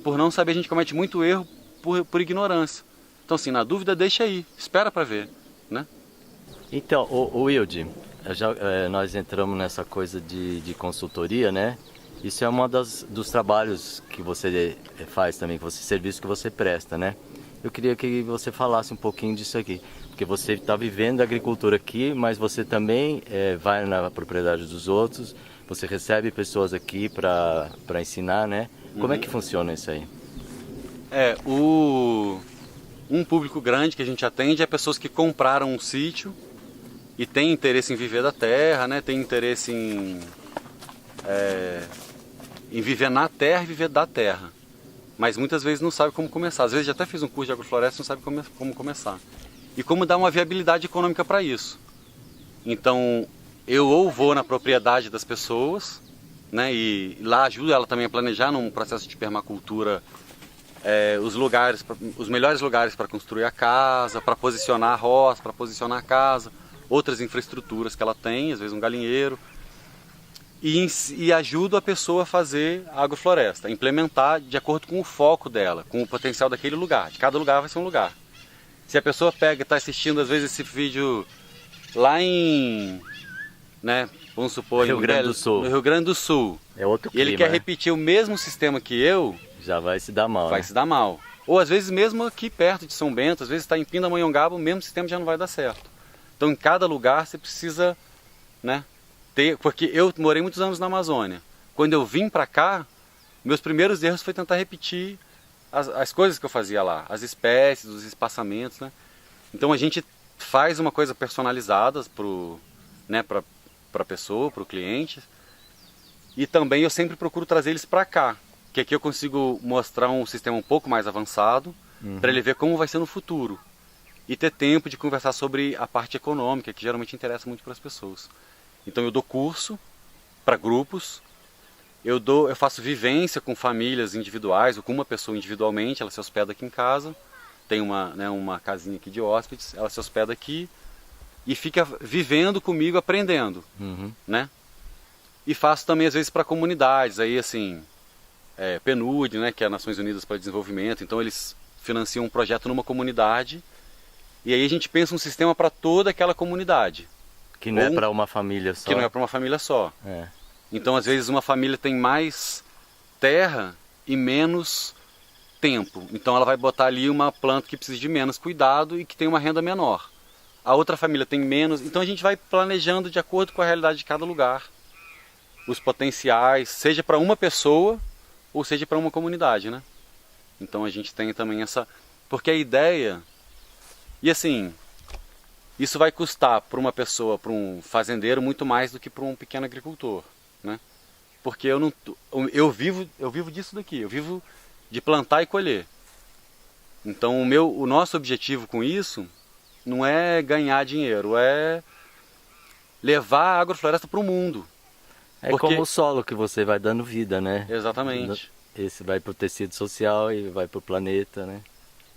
Speaker 1: por não saber, a gente comete muito erro por ignorância. Então assim, na dúvida deixa aí, espera para ver, né?
Speaker 2: Então, o Wilde, nós entramos nessa coisa de consultoria, né? Isso é um dos trabalhos que você faz também, serviço que você presta, né? Eu queria que você falasse um pouquinho disso aqui, porque você está vivendo a agricultura aqui, mas você também vai na propriedade dos outros, você recebe pessoas aqui para ensinar, né? Como é que funciona isso aí?
Speaker 1: Um público grande que a gente atende é pessoas que compraram um sítio e têm interesse em viver da terra, né? Tem interesse em viver na terra e viver da terra. Mas muitas vezes não sabe como começar. Às vezes já até fiz um curso de agrofloresta e não sabe como começar. E como dar uma viabilidade econômica para isso. Então, eu ou vou na propriedade das pessoas, né, e lá ajudo ela também a planejar num processo de permacultura os melhores lugares para construir a casa, para posicionar a roça, para posicionar a casa, outras infraestruturas que ela tem, às vezes um galinheiro. E ajudo a pessoa a fazer a agrofloresta, a implementar de acordo com o foco dela, com o potencial daquele lugar. De cada lugar vai ser um lugar. Se a pessoa pega e está assistindo às vezes esse vídeo lá em, né, vamos supor,
Speaker 2: no Rio
Speaker 1: Grande do Sul,
Speaker 2: é outro clima,
Speaker 1: e ele quer repetir o mesmo sistema que eu,
Speaker 2: já vai se dar mal.
Speaker 1: Vai se dar mal. Ou às vezes mesmo aqui perto de São Bento, às vezes está em Pindamonhangaba, o mesmo sistema já não vai dar certo. Então em cada lugar você precisa, né, porque eu morei muitos anos na Amazônia. Quando eu vim para cá, meus primeiros erros foi tentar repetir as coisas que eu fazia lá, as espécies, os espaçamentos, né? Então a gente faz uma coisa personalizada para a pessoa, para o cliente. E também eu sempre procuro trazer eles para cá, que aqui eu consigo mostrar um sistema um pouco mais avançado, para ele ver como vai ser no futuro. E ter tempo de conversar sobre a parte econômica, que geralmente interessa muito para as pessoas. Então eu dou curso para grupos, eu faço vivência com famílias individuais, ou com uma pessoa individualmente, ela se hospeda aqui em casa, tem uma casinha aqui de hóspedes, ela se hospeda aqui e fica vivendo comigo, aprendendo, né? E faço também às vezes para comunidades, aí assim, PNUD, né, que é Nações Unidas para o Desenvolvimento, então eles financiam um projeto numa comunidade, e aí a gente pensa um sistema para toda aquela comunidade.
Speaker 2: Que não é para uma família só.
Speaker 1: Que não é para uma família só. Então às vezes uma família tem mais terra e menos tempo, então ela vai botar ali uma planta que precisa de menos cuidado e que tem uma renda menor. A outra família tem menos, então a gente vai planejando de acordo com a realidade de cada lugar, os potenciais, seja para uma pessoa ou seja para uma comunidade, né? Então a gente tem também essa... Porque a ideia... E assim, isso vai custar para uma pessoa, para um fazendeiro, muito mais do que para um pequeno agricultor, né? Porque eu vivo disso daqui, eu vivo de plantar e colher. Então o nosso objetivo com isso não é ganhar dinheiro, é levar a agrofloresta para o mundo.
Speaker 2: É como o solo que você vai dando vida, né?
Speaker 1: Exatamente.
Speaker 2: Esse vai para o tecido social e vai para o planeta, né?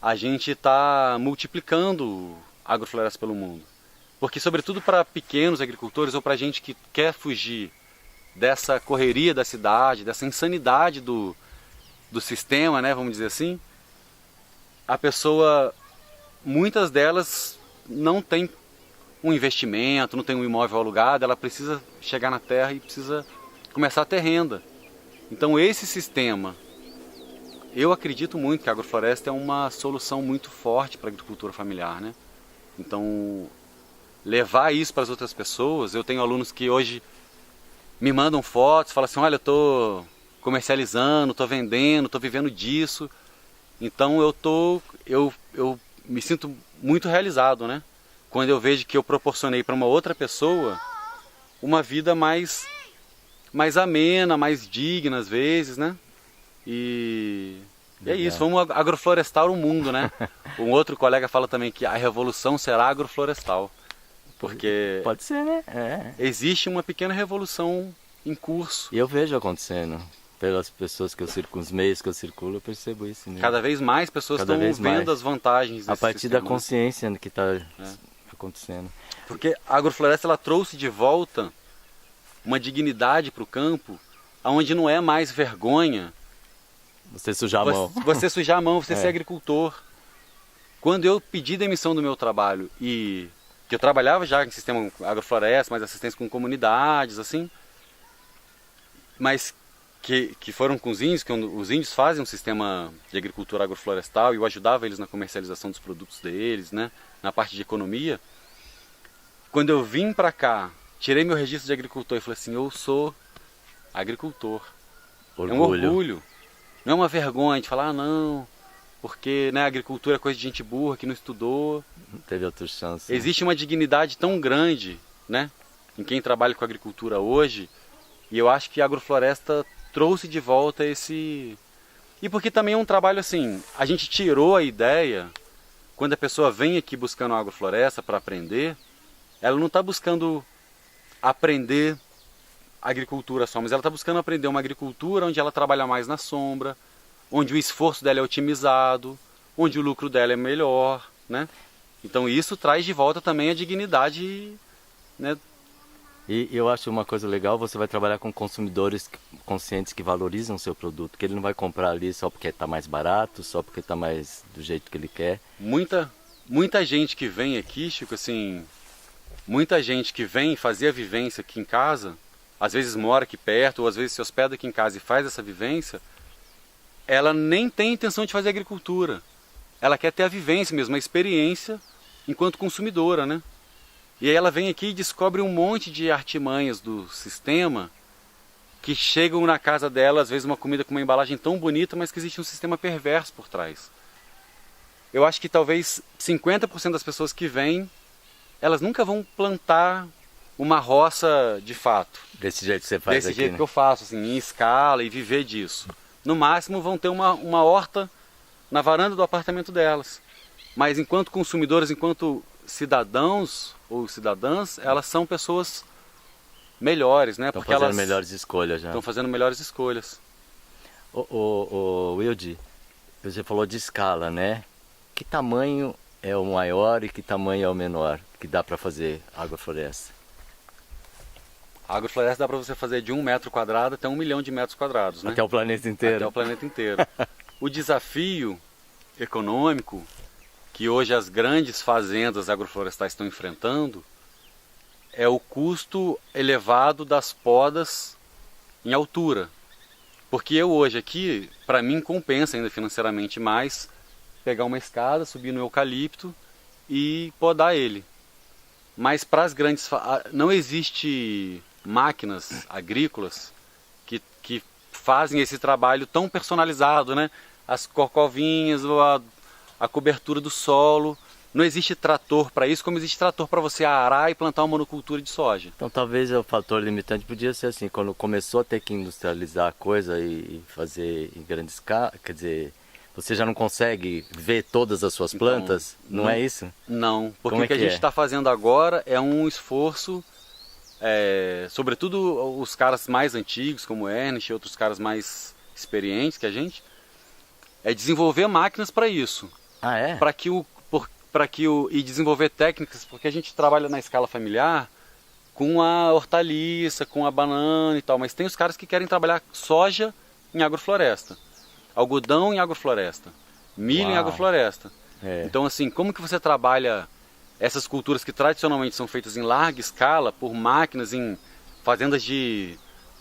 Speaker 1: A gente está multiplicando a agrofloresta pelo mundo. Porque, sobretudo para pequenos agricultores ou para gente que quer fugir dessa correria da cidade, dessa insanidade do sistema, né, vamos dizer assim, a pessoa, muitas delas não tem um investimento, não tem um imóvel alugado, ela precisa chegar na terra e precisa começar a ter renda. Então esse sistema, eu acredito muito que a agrofloresta é uma solução muito forte para a agricultura familiar, né? Então levar isso para as outras pessoas, eu tenho alunos que hoje me mandam fotos, falam assim, olha, eu estou comercializando, estou vendendo, estou vivendo disso. Então eu me sinto muito realizado, né? Quando eu vejo que eu proporcionei para uma outra pessoa uma vida mais amena, mais digna às vezes, né? E é isso, vamos agroflorestar o mundo, né? Um outro colega fala também que a revolução será agroflorestal. Porque
Speaker 2: pode ser, né?
Speaker 1: Existe uma pequena revolução em curso.
Speaker 2: E eu vejo acontecendo. Pelas pessoas que eu circulo, os meios que eu circulo, eu percebo isso. Né?
Speaker 1: Cada vez mais pessoas estão vendo as vantagens desse
Speaker 2: a partir
Speaker 1: sistema,
Speaker 2: da consciência que está acontecendo.
Speaker 1: Porque a agrofloresta ela trouxe de volta uma dignidade para o campo, onde não é mais vergonha
Speaker 2: você sujar a mão.
Speaker 1: Você sujar a mão, você ser agricultor. Quando eu pedi demissão do meu trabalho e que eu trabalhava já em sistema agrofloresta, mais assistência com comunidades, assim, mas que foram com os índios, que os índios fazem um sistema de agricultura agroflorestal e eu ajudava eles na comercialização dos produtos deles, né, na parte de economia. Quando eu vim para cá, tirei meu registro de agricultor e falei assim, eu sou agricultor.
Speaker 2: Orgulho.
Speaker 1: É um orgulho. Não é uma vergonha de falar, não, porque né, a agricultura é coisa de gente burra que não estudou.
Speaker 2: Não teve outra chance.
Speaker 1: Existe uma dignidade tão grande, né, em quem trabalha com agricultura hoje, e eu acho que a agrofloresta trouxe de volta esse... E porque também é um trabalho assim, a gente tirou a ideia, quando a pessoa vem aqui buscando a agrofloresta para aprender, ela não está buscando aprender agricultura só, mas ela está buscando aprender uma agricultura onde ela trabalha mais na sombra, onde o esforço dela é otimizado, onde o lucro dela é melhor, né? Então isso traz de volta também a dignidade, né?
Speaker 2: E eu acho uma coisa legal, você vai trabalhar com consumidores conscientes que valorizam o seu produto, que ele não vai comprar ali só porque está mais barato, só porque está mais do jeito que ele quer.
Speaker 1: Muita gente que vem aqui, Chico, assim, muita gente que vem fazer a vivência aqui em casa, às vezes mora aqui perto, ou às vezes se hospeda aqui em casa e faz essa vivência, ela nem tem intenção de fazer agricultura. Ela quer ter a vivência mesmo, a experiência enquanto consumidora, né? E aí ela vem aqui e descobre um monte de artimanhas do sistema que chegam na casa dela, às vezes uma comida com uma embalagem tão bonita, mas que existe um sistema perverso por trás. eu acho que talvez 50% das pessoas que vêm, elas nunca vão plantar uma roça de fato.
Speaker 2: Desse jeito que você faz
Speaker 1: Desse
Speaker 2: aqui,
Speaker 1: jeito
Speaker 2: né?
Speaker 1: que eu faço, assim, em escala e viver disso. No máximo vão ter uma horta na varanda do apartamento delas. Mas enquanto consumidores, enquanto cidadãos ou cidadãs, elas são pessoas melhores, né?
Speaker 2: Estão
Speaker 1: Porque
Speaker 2: fazendo
Speaker 1: elas
Speaker 2: melhores escolhas já.
Speaker 1: estão fazendo melhores escolhas.
Speaker 2: Ô, Wilde, você falou de escala, né? Que tamanho é o maior e que tamanho é o menor que dá para fazer agrofloresta?
Speaker 1: A agrofloresta dá para você fazer de 1 metro quadrado até 1 milhão de metros quadrados, né?
Speaker 2: Até o planeta inteiro.
Speaker 1: Até o planeta inteiro. O desafio econômico que hoje as grandes fazendas agroflorestais estão enfrentando é o custo elevado das podas em altura. Porque eu hoje aqui, para mim compensa ainda financeiramente mais pegar uma escada, subir no eucalipto e podar ele. Mas para as grandes... não existe máquinas agrícolas que fazem esse trabalho tão personalizado, né? As corcovinhas, a cobertura do solo. Não existe trator para isso, como existe trator para você arar e plantar uma monocultura de soja.
Speaker 2: Então talvez o fator limitante podia ser assim, quando começou a ter que industrializar a coisa e fazer em grande escala, quer dizer, você já não consegue ver todas as suas plantas, então, não é isso?
Speaker 1: Não, porque
Speaker 2: Como
Speaker 1: o que a gente está fazendo agora é um esforço, sobretudo os caras mais antigos, como o Ernest e outros caras mais experientes que a gente, é desenvolver máquinas para isso.
Speaker 2: Ah, é?
Speaker 1: E desenvolver técnicas, porque a gente trabalha na escala familiar com a hortaliça, com a banana e tal, mas tem os caras que querem trabalhar soja em agrofloresta, algodão em agrofloresta, milho em agrofloresta. Então assim, como que você trabalha essas culturas que tradicionalmente são feitas em larga escala por máquinas em fazendas de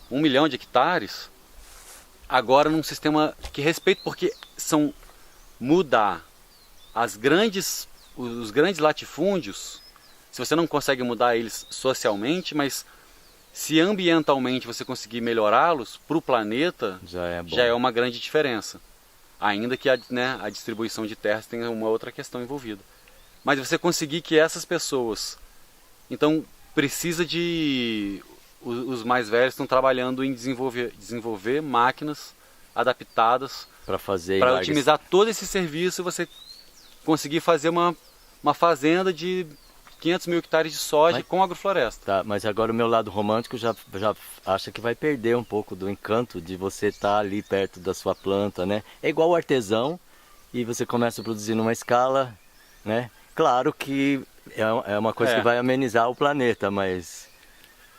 Speaker 1: 1 milhão de hectares, agora num sistema que respeita, porque mudar os grandes latifúndios, se você não consegue mudar eles socialmente, mas se ambientalmente você conseguir melhorá-los para o planeta, já é uma grande diferença. Ainda que a distribuição de terras tenha uma outra questão envolvida. Mas você conseguir que essas pessoas... Então, precisa de... Os mais velhos estão trabalhando em desenvolver máquinas adaptadas para otimizar todo esse serviço e você conseguir fazer uma fazenda de 500 mil hectares de soja com agrofloresta.
Speaker 2: Tá, mas agora o meu lado romântico já acha que vai perder um pouco do encanto de você estar ali perto da sua planta, né? É igual o artesão e você começa a produzir numa escala, né? Claro que é uma coisa que vai amenizar o planeta, mas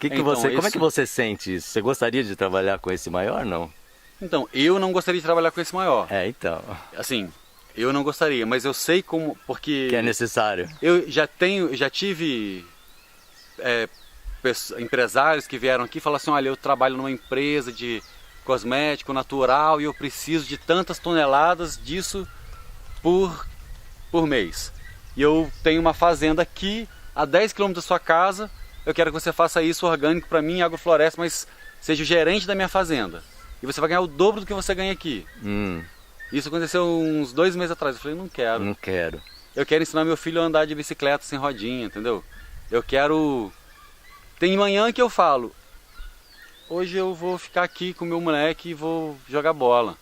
Speaker 2: como é que você sente isso? Você gostaria de trabalhar com esse maior, não?
Speaker 1: Então, eu não gostaria de trabalhar com esse maior.
Speaker 2: Então.
Speaker 1: Assim, eu não gostaria, mas eu sei como, porque...
Speaker 2: Que é necessário.
Speaker 1: Eu já tive empresários que vieram aqui e falaram assim, olha, eu trabalho numa empresa de cosmético natural e eu preciso de tantas toneladas disso por mês. E eu tenho uma fazenda aqui, a 10 km da sua casa, eu quero que você faça isso orgânico para mim, agrofloresta, mas seja o gerente da minha fazenda. E você vai ganhar o dobro do que você ganha aqui. Isso aconteceu uns 2 meses atrás. Eu falei, não quero.
Speaker 2: Não quero.
Speaker 1: Eu quero ensinar meu filho a andar de bicicleta sem rodinha, entendeu? Eu quero... Tem manhã que eu falo, hoje eu vou ficar aqui com o meu moleque e vou jogar bola,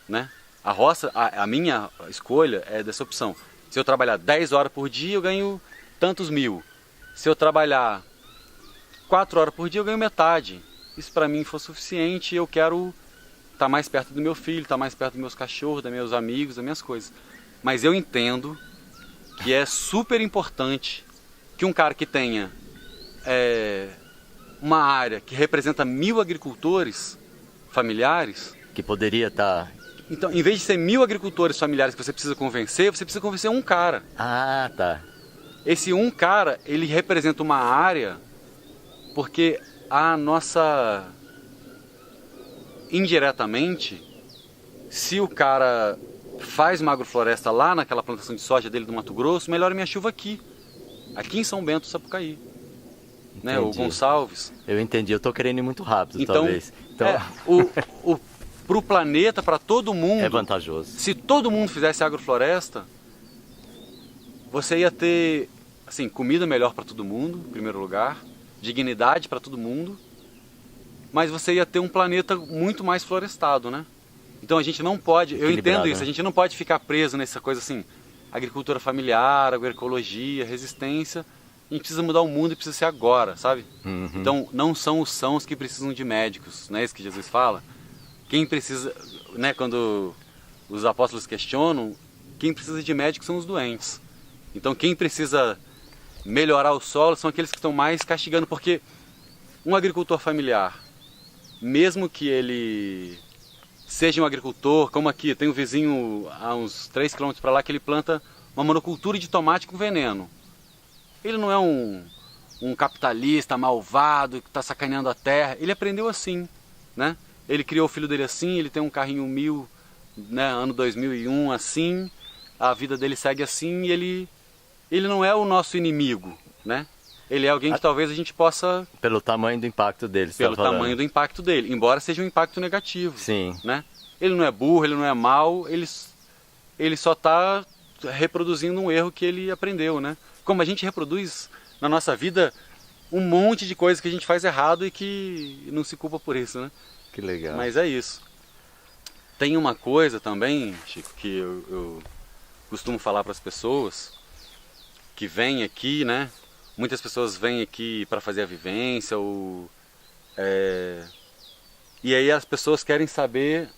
Speaker 1: né? A roça, a minha escolha é dessa opção. Se eu trabalhar 10 horas por dia, eu ganho tantos mil. Se eu trabalhar 4 horas por dia, eu ganho metade. Isso para mim for suficiente, eu quero estar mais perto do meu filho, estar mais perto dos meus cachorros, dos meus amigos, das minhas coisas. Mas eu entendo que é super importante que um cara que tenha uma área que representa 1000 agricultores familiares...
Speaker 2: Que poderia estar...
Speaker 1: Então, em vez de ser 1000 agricultores familiares que você precisa convencer um cara.
Speaker 2: Ah, tá.
Speaker 1: Esse um cara, ele representa uma área porque a nossa... Indiretamente, se o cara faz uma agrofloresta lá naquela plantação de soja dele do Mato Grosso, melhora minha chuva aqui em São Bento, Sapucaí, né? O Gonçalves.
Speaker 2: Eu entendi, eu tô querendo ir muito rápido, talvez.
Speaker 1: Pro planeta, para todo mundo...
Speaker 2: É vantajoso.
Speaker 1: Se todo mundo fizesse agrofloresta, você ia ter, assim, comida melhor para todo mundo, em primeiro lugar, dignidade para todo mundo, mas você ia ter um planeta muito mais florestado, né? Então a gente não pode, eu entendo isso, a gente não pode ficar preso nessa coisa assim, agricultura familiar, agroecologia, resistência. A gente precisa mudar o mundo e precisa ser agora, sabe?
Speaker 2: Uhum.
Speaker 1: Então não são os sãos que precisam de médicos, não é isso que Jesus fala? Quem precisa, né, quando os apóstolos questionam, quem precisa de médicos são os doentes. Então quem precisa melhorar o solo são aqueles que estão mais castigando, porque um agricultor familiar, mesmo que ele seja um agricultor, como aqui, tem um vizinho a uns 3 km para lá que ele planta uma monocultura de tomate com veneno. Ele não é um capitalista malvado que está sacaneando a terra, ele aprendeu assim, né? Ele criou o filho dele assim, ele tem um carrinho 1000, né, ano 2001 assim, a vida dele segue assim e ele não é o nosso inimigo, né? Ele é alguém que talvez a gente possa...
Speaker 2: Pelo tamanho do impacto dele, você
Speaker 1: Pelo
Speaker 2: tá falando.
Speaker 1: tamanho do impacto dele, embora seja um impacto negativo.
Speaker 2: Sim.
Speaker 1: Né? Ele não é burro, ele não é mau, ele só está reproduzindo um erro que ele aprendeu, né? Como a gente reproduz na nossa vida um monte de coisas que a gente faz errado e que não se culpa por isso, né?
Speaker 2: Que legal.
Speaker 1: Mas é isso. Tem uma coisa também, Chico, que eu costumo falar para as pessoas que vêm aqui, né? Muitas pessoas vêm aqui para fazer a vivência, e aí as pessoas querem saber,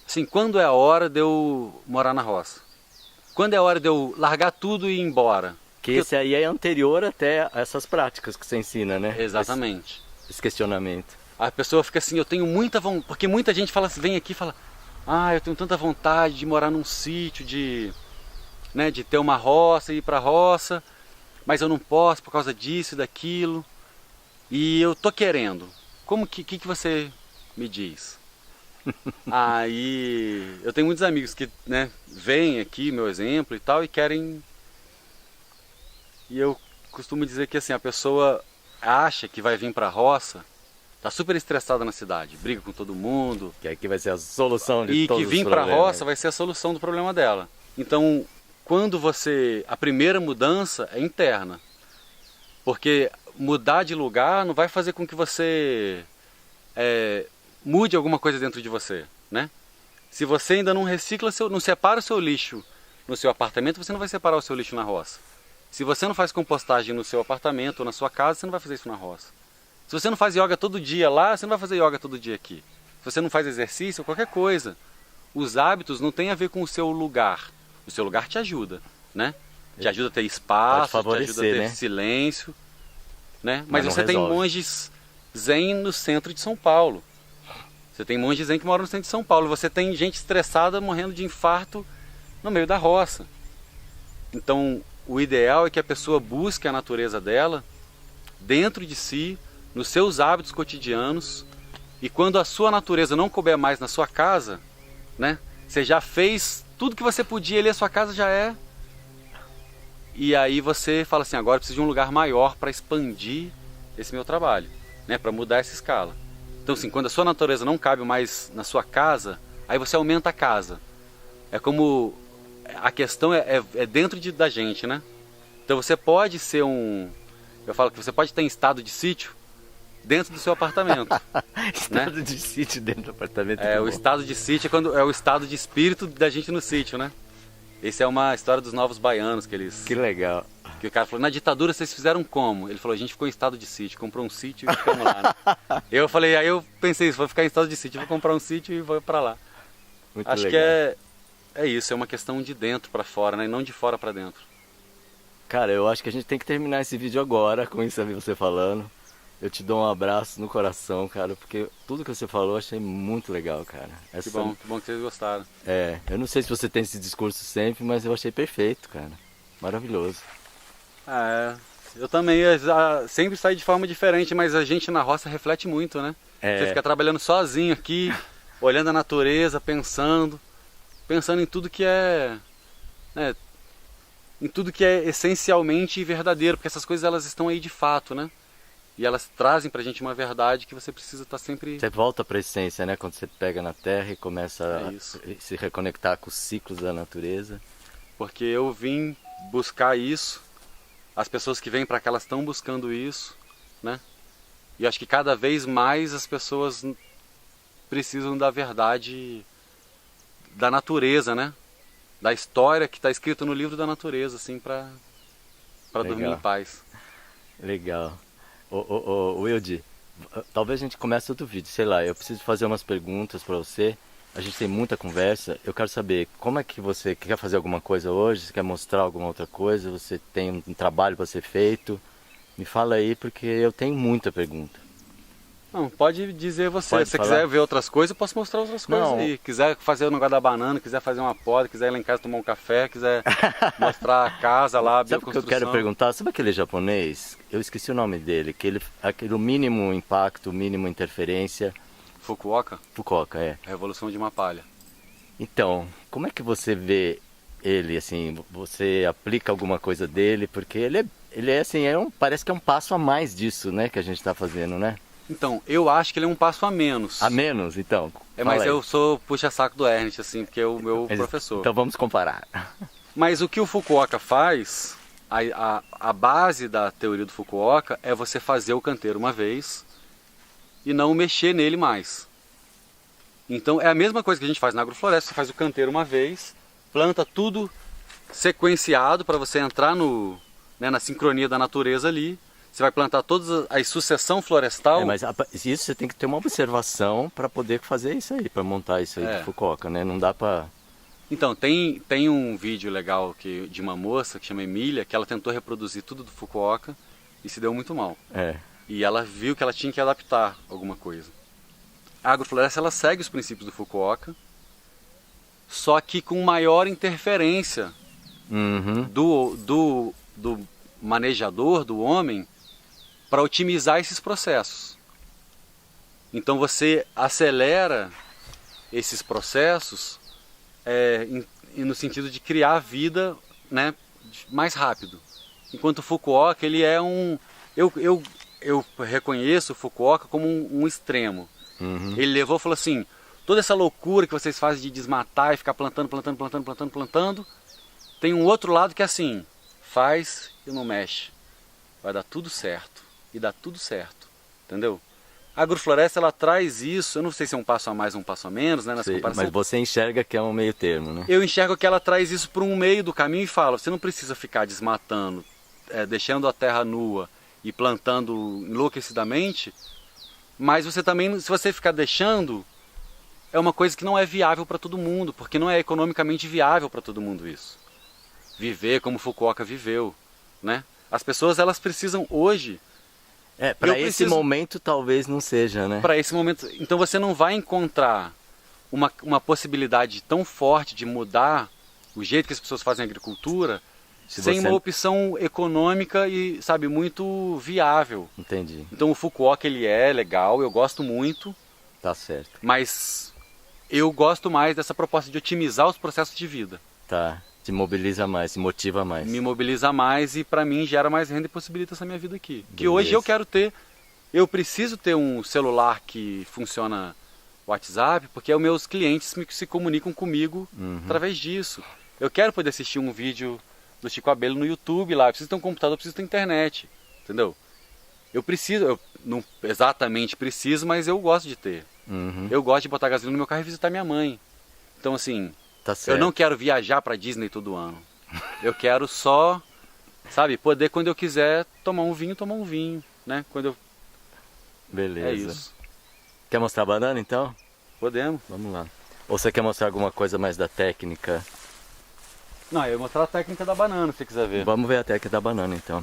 Speaker 1: assim, quando é a hora de eu morar na roça? Quando é a hora de eu largar tudo e ir embora?
Speaker 2: Que esse aí é anterior até a essas práticas que você ensina, né?
Speaker 1: Exatamente.
Speaker 2: Esse questionamento.
Speaker 1: A pessoa fica assim, eu tenho muita vontade, porque muita gente fala, vem aqui e fala, eu tenho tanta vontade de morar num sítio, de ter uma roça, ir para a roça, mas eu não posso por causa disso e daquilo, e eu tô querendo. Como que você me diz? Aí eu tenho muitos amigos que, né, veem aqui meu exemplo e tal e querem, e eu costumo dizer que assim, a pessoa acha que vai vir para a roça, tá super estressada na cidade, briga com todo mundo,
Speaker 2: Que aqui vai ser a solução de
Speaker 1: e
Speaker 2: todos
Speaker 1: que
Speaker 2: os
Speaker 1: vir para a
Speaker 2: problemas.
Speaker 1: roça vai ser a solução do problema dela. Então, quando a primeira mudança é interna, porque mudar de lugar não vai fazer com que você mude alguma coisa dentro de você, né? Se você ainda não recicla, não separa o seu lixo no seu apartamento, você não vai separar o seu lixo na roça. Se você não faz compostagem no seu apartamento ou na sua casa, você não vai fazer isso na roça. Se você não faz yoga todo dia lá, você não vai fazer yoga todo dia aqui. Se você não faz exercício, qualquer coisa. Os hábitos não têm a ver com o seu lugar. O seu lugar te ajuda, né? Te ajuda a ter espaço, te ajuda a ter silêncio, né? Mas você tem monges zen no centro de São Paulo. Você tem monges zen que moram no centro de São Paulo. Você tem gente estressada morrendo de infarto no meio da roça. Então, o ideal é que a pessoa busque a natureza dela dentro de si, nos seus hábitos cotidianos, e quando a sua natureza não couber mais na sua casa, né? Você já fez tudo que você podia ali, a sua casa já é. E aí você fala assim, agora eu preciso de um lugar maior para expandir esse meu trabalho, né? Para mudar essa escala. Então assim, quando a sua natureza não cabe mais na sua casa, aí você aumenta a casa. É como, a questão é dentro da gente, né? Então você pode ser eu falo que você pode ter em estado de sítio dentro do seu apartamento.
Speaker 2: Estado de sítio dentro do apartamento.
Speaker 1: O estado de sítio é o estado de espírito da gente no sítio, né? Essa é uma história dos novos baianos
Speaker 2: Que legal.
Speaker 1: Que o cara falou, na ditadura vocês fizeram como? Ele falou, a gente ficou em estado de sítio, comprou um sítio e ficamos lá. Né? Aí eu pensei isso, vou ficar em estado de sítio, vou comprar um sítio e vou para lá.
Speaker 2: Muito
Speaker 1: Acho
Speaker 2: legal.
Speaker 1: que é isso, é uma questão de dentro para fora, né? E não de fora para dentro.
Speaker 2: Cara, eu acho que a gente tem que terminar esse vídeo agora, com isso aí você falando. Eu te dou um abraço no coração, cara, porque tudo que você falou eu achei muito legal, cara.
Speaker 1: Que bom que vocês gostaram.
Speaker 2: Eu não sei se você tem esse discurso sempre, mas eu achei perfeito, cara. Maravilhoso.
Speaker 1: Eu também sempre saio de forma diferente, mas a gente na roça reflete muito, né? Você fica trabalhando sozinho aqui, olhando a natureza, pensando em tudo que em tudo que é essencialmente verdadeiro, porque essas coisas elas estão aí de fato, né? E elas trazem pra gente uma verdade que você precisa estar sempre...
Speaker 2: Você volta pra essência, né? Quando você pega na terra e começa a se reconectar com os ciclos da natureza.
Speaker 1: Porque eu vim buscar isso. As pessoas que vêm para cá, elas estão buscando isso, né? E acho que cada vez mais as pessoas precisam da verdade da natureza, né? Da história que está escrita no livro da natureza, assim, para dormir em paz.
Speaker 2: Legal. Wilde, talvez a gente comece outro vídeo, sei lá, eu preciso fazer umas perguntas para você. A gente tem muita conversa. Eu quero saber como é que você quer fazer alguma coisa hoje? Você quer mostrar alguma outra coisa? Você tem um trabalho para ser feito? Me fala aí, porque eu tenho muita pergunta.
Speaker 1: Não, pode dizer você.
Speaker 2: Pode
Speaker 1: Se você
Speaker 2: falar?
Speaker 1: quiser ver outras coisas, eu posso mostrar outras coisas
Speaker 2: Não.
Speaker 1: aí. Quiser fazer o negócio da banana, quiser fazer uma poda, quiser ir lá em casa tomar um café, quiser mostrar a casa lá, a
Speaker 2: Sabe o que eu
Speaker 1: bioconstrução.
Speaker 2: quero perguntar? Sabe aquele japonês? Eu esqueci o nome dele, aquele mínimo impacto, mínimo interferência.
Speaker 1: Fukuoka,
Speaker 2: Fukuoka, é.
Speaker 1: Revolução de uma Palha.
Speaker 2: Então, como é que você vê ele, assim, você aplica alguma coisa dele? Porque ele é assim, parece que é um passo a mais disso, né, que a gente está fazendo, né?
Speaker 1: Então, eu acho que ele é um passo a menos.
Speaker 2: A menos, então?
Speaker 1: Mas
Speaker 2: Fala aí.
Speaker 1: eu sou puxa-saco do Ernest, assim, porque é o meu professor.
Speaker 2: Então vamos comparar.
Speaker 1: Mas o que o Fukuoka faz, a base da teoria do Fukuoka é você fazer o canteiro uma vez e não mexer nele mais. Então é a mesma coisa que a gente faz na agrofloresta, você faz o canteiro uma vez, planta tudo sequenciado para você entrar na sincronia da natureza ali. Você vai plantar toda a sucessão florestal.
Speaker 2: Mas isso você tem que ter uma observação para poder fazer isso aí, para montar isso aí do Fukuoka, né? Não dá para...
Speaker 1: Então, tem um vídeo legal de uma moça que chama Emília, que ela tentou reproduzir tudo do Fukuoka e se deu muito mal.
Speaker 2: É.
Speaker 1: E ela viu que ela tinha que adaptar alguma coisa. A agrofloresta, ela segue os princípios do Fukuoka, só que com maior interferência do manejador, do homem, para otimizar esses processos. Então você acelera esses processos no sentido de criar vida, né, mais rápido. Enquanto o Fukuoka, ele é eu reconheço o Fukuoka como um extremo. Ele levou e falou assim, toda essa loucura que vocês fazem de desmatar e ficar plantando, tem um outro lado que é assim, faz e não mexe. Vai dar tudo certo. E dá tudo certo. Entendeu? A agrofloresta, ela traz isso, eu não sei se é um passo a mais ou um passo a menos, né, nessa comparação.
Speaker 2: Mas você enxerga que é um meio termo, né?
Speaker 1: Eu enxergo que ela traz isso para um meio do caminho e fala, você não precisa ficar desmatando, deixando a terra nua e plantando enlouquecidamente, mas você também, se você ficar deixando, é uma coisa que não é viável para todo mundo, porque não é economicamente viável para todo mundo isso. Viver como Fukuoka viveu, né? As pessoas, elas precisam hoje...
Speaker 2: para esse momento talvez não seja, né?
Speaker 1: Para esse momento, então você não vai encontrar uma possibilidade tão forte de mudar o jeito que as pessoas fazem agricultura sem uma opção econômica e, sabe, muito viável.
Speaker 2: Entendi.
Speaker 1: Então o Fukuoka, ele é legal, eu gosto muito.
Speaker 2: Tá certo.
Speaker 1: Mas eu gosto mais dessa proposta de otimizar os processos de vida.
Speaker 2: Tá. Te mobiliza mais, te motiva mais.
Speaker 1: Me mobiliza mais e para mim gera mais renda e possibilita essa minha vida aqui. Que hoje eu preciso ter um celular que funciona WhatsApp, porque os meus clientes se comunicam comigo através disso. Eu quero poder assistir um vídeo do Chico Abello no YouTube lá, eu preciso ter um computador, eu preciso ter internet, entendeu? Eu não exatamente preciso, mas eu gosto de ter. Eu gosto de botar gasolina no meu carro e visitar minha mãe. Então assim...
Speaker 2: Tá certo.
Speaker 1: Eu não quero viajar para Disney todo ano. Eu quero só, sabe, poder quando eu quiser tomar um vinho, né?
Speaker 2: Beleza.
Speaker 1: É isso.
Speaker 2: Quer mostrar a banana então?
Speaker 1: Podemos.
Speaker 2: Vamos lá. Ou você quer mostrar alguma coisa mais da técnica?
Speaker 1: Não, eu vou mostrar a técnica da banana, se você quiser ver.
Speaker 2: Vamos ver a técnica da banana então.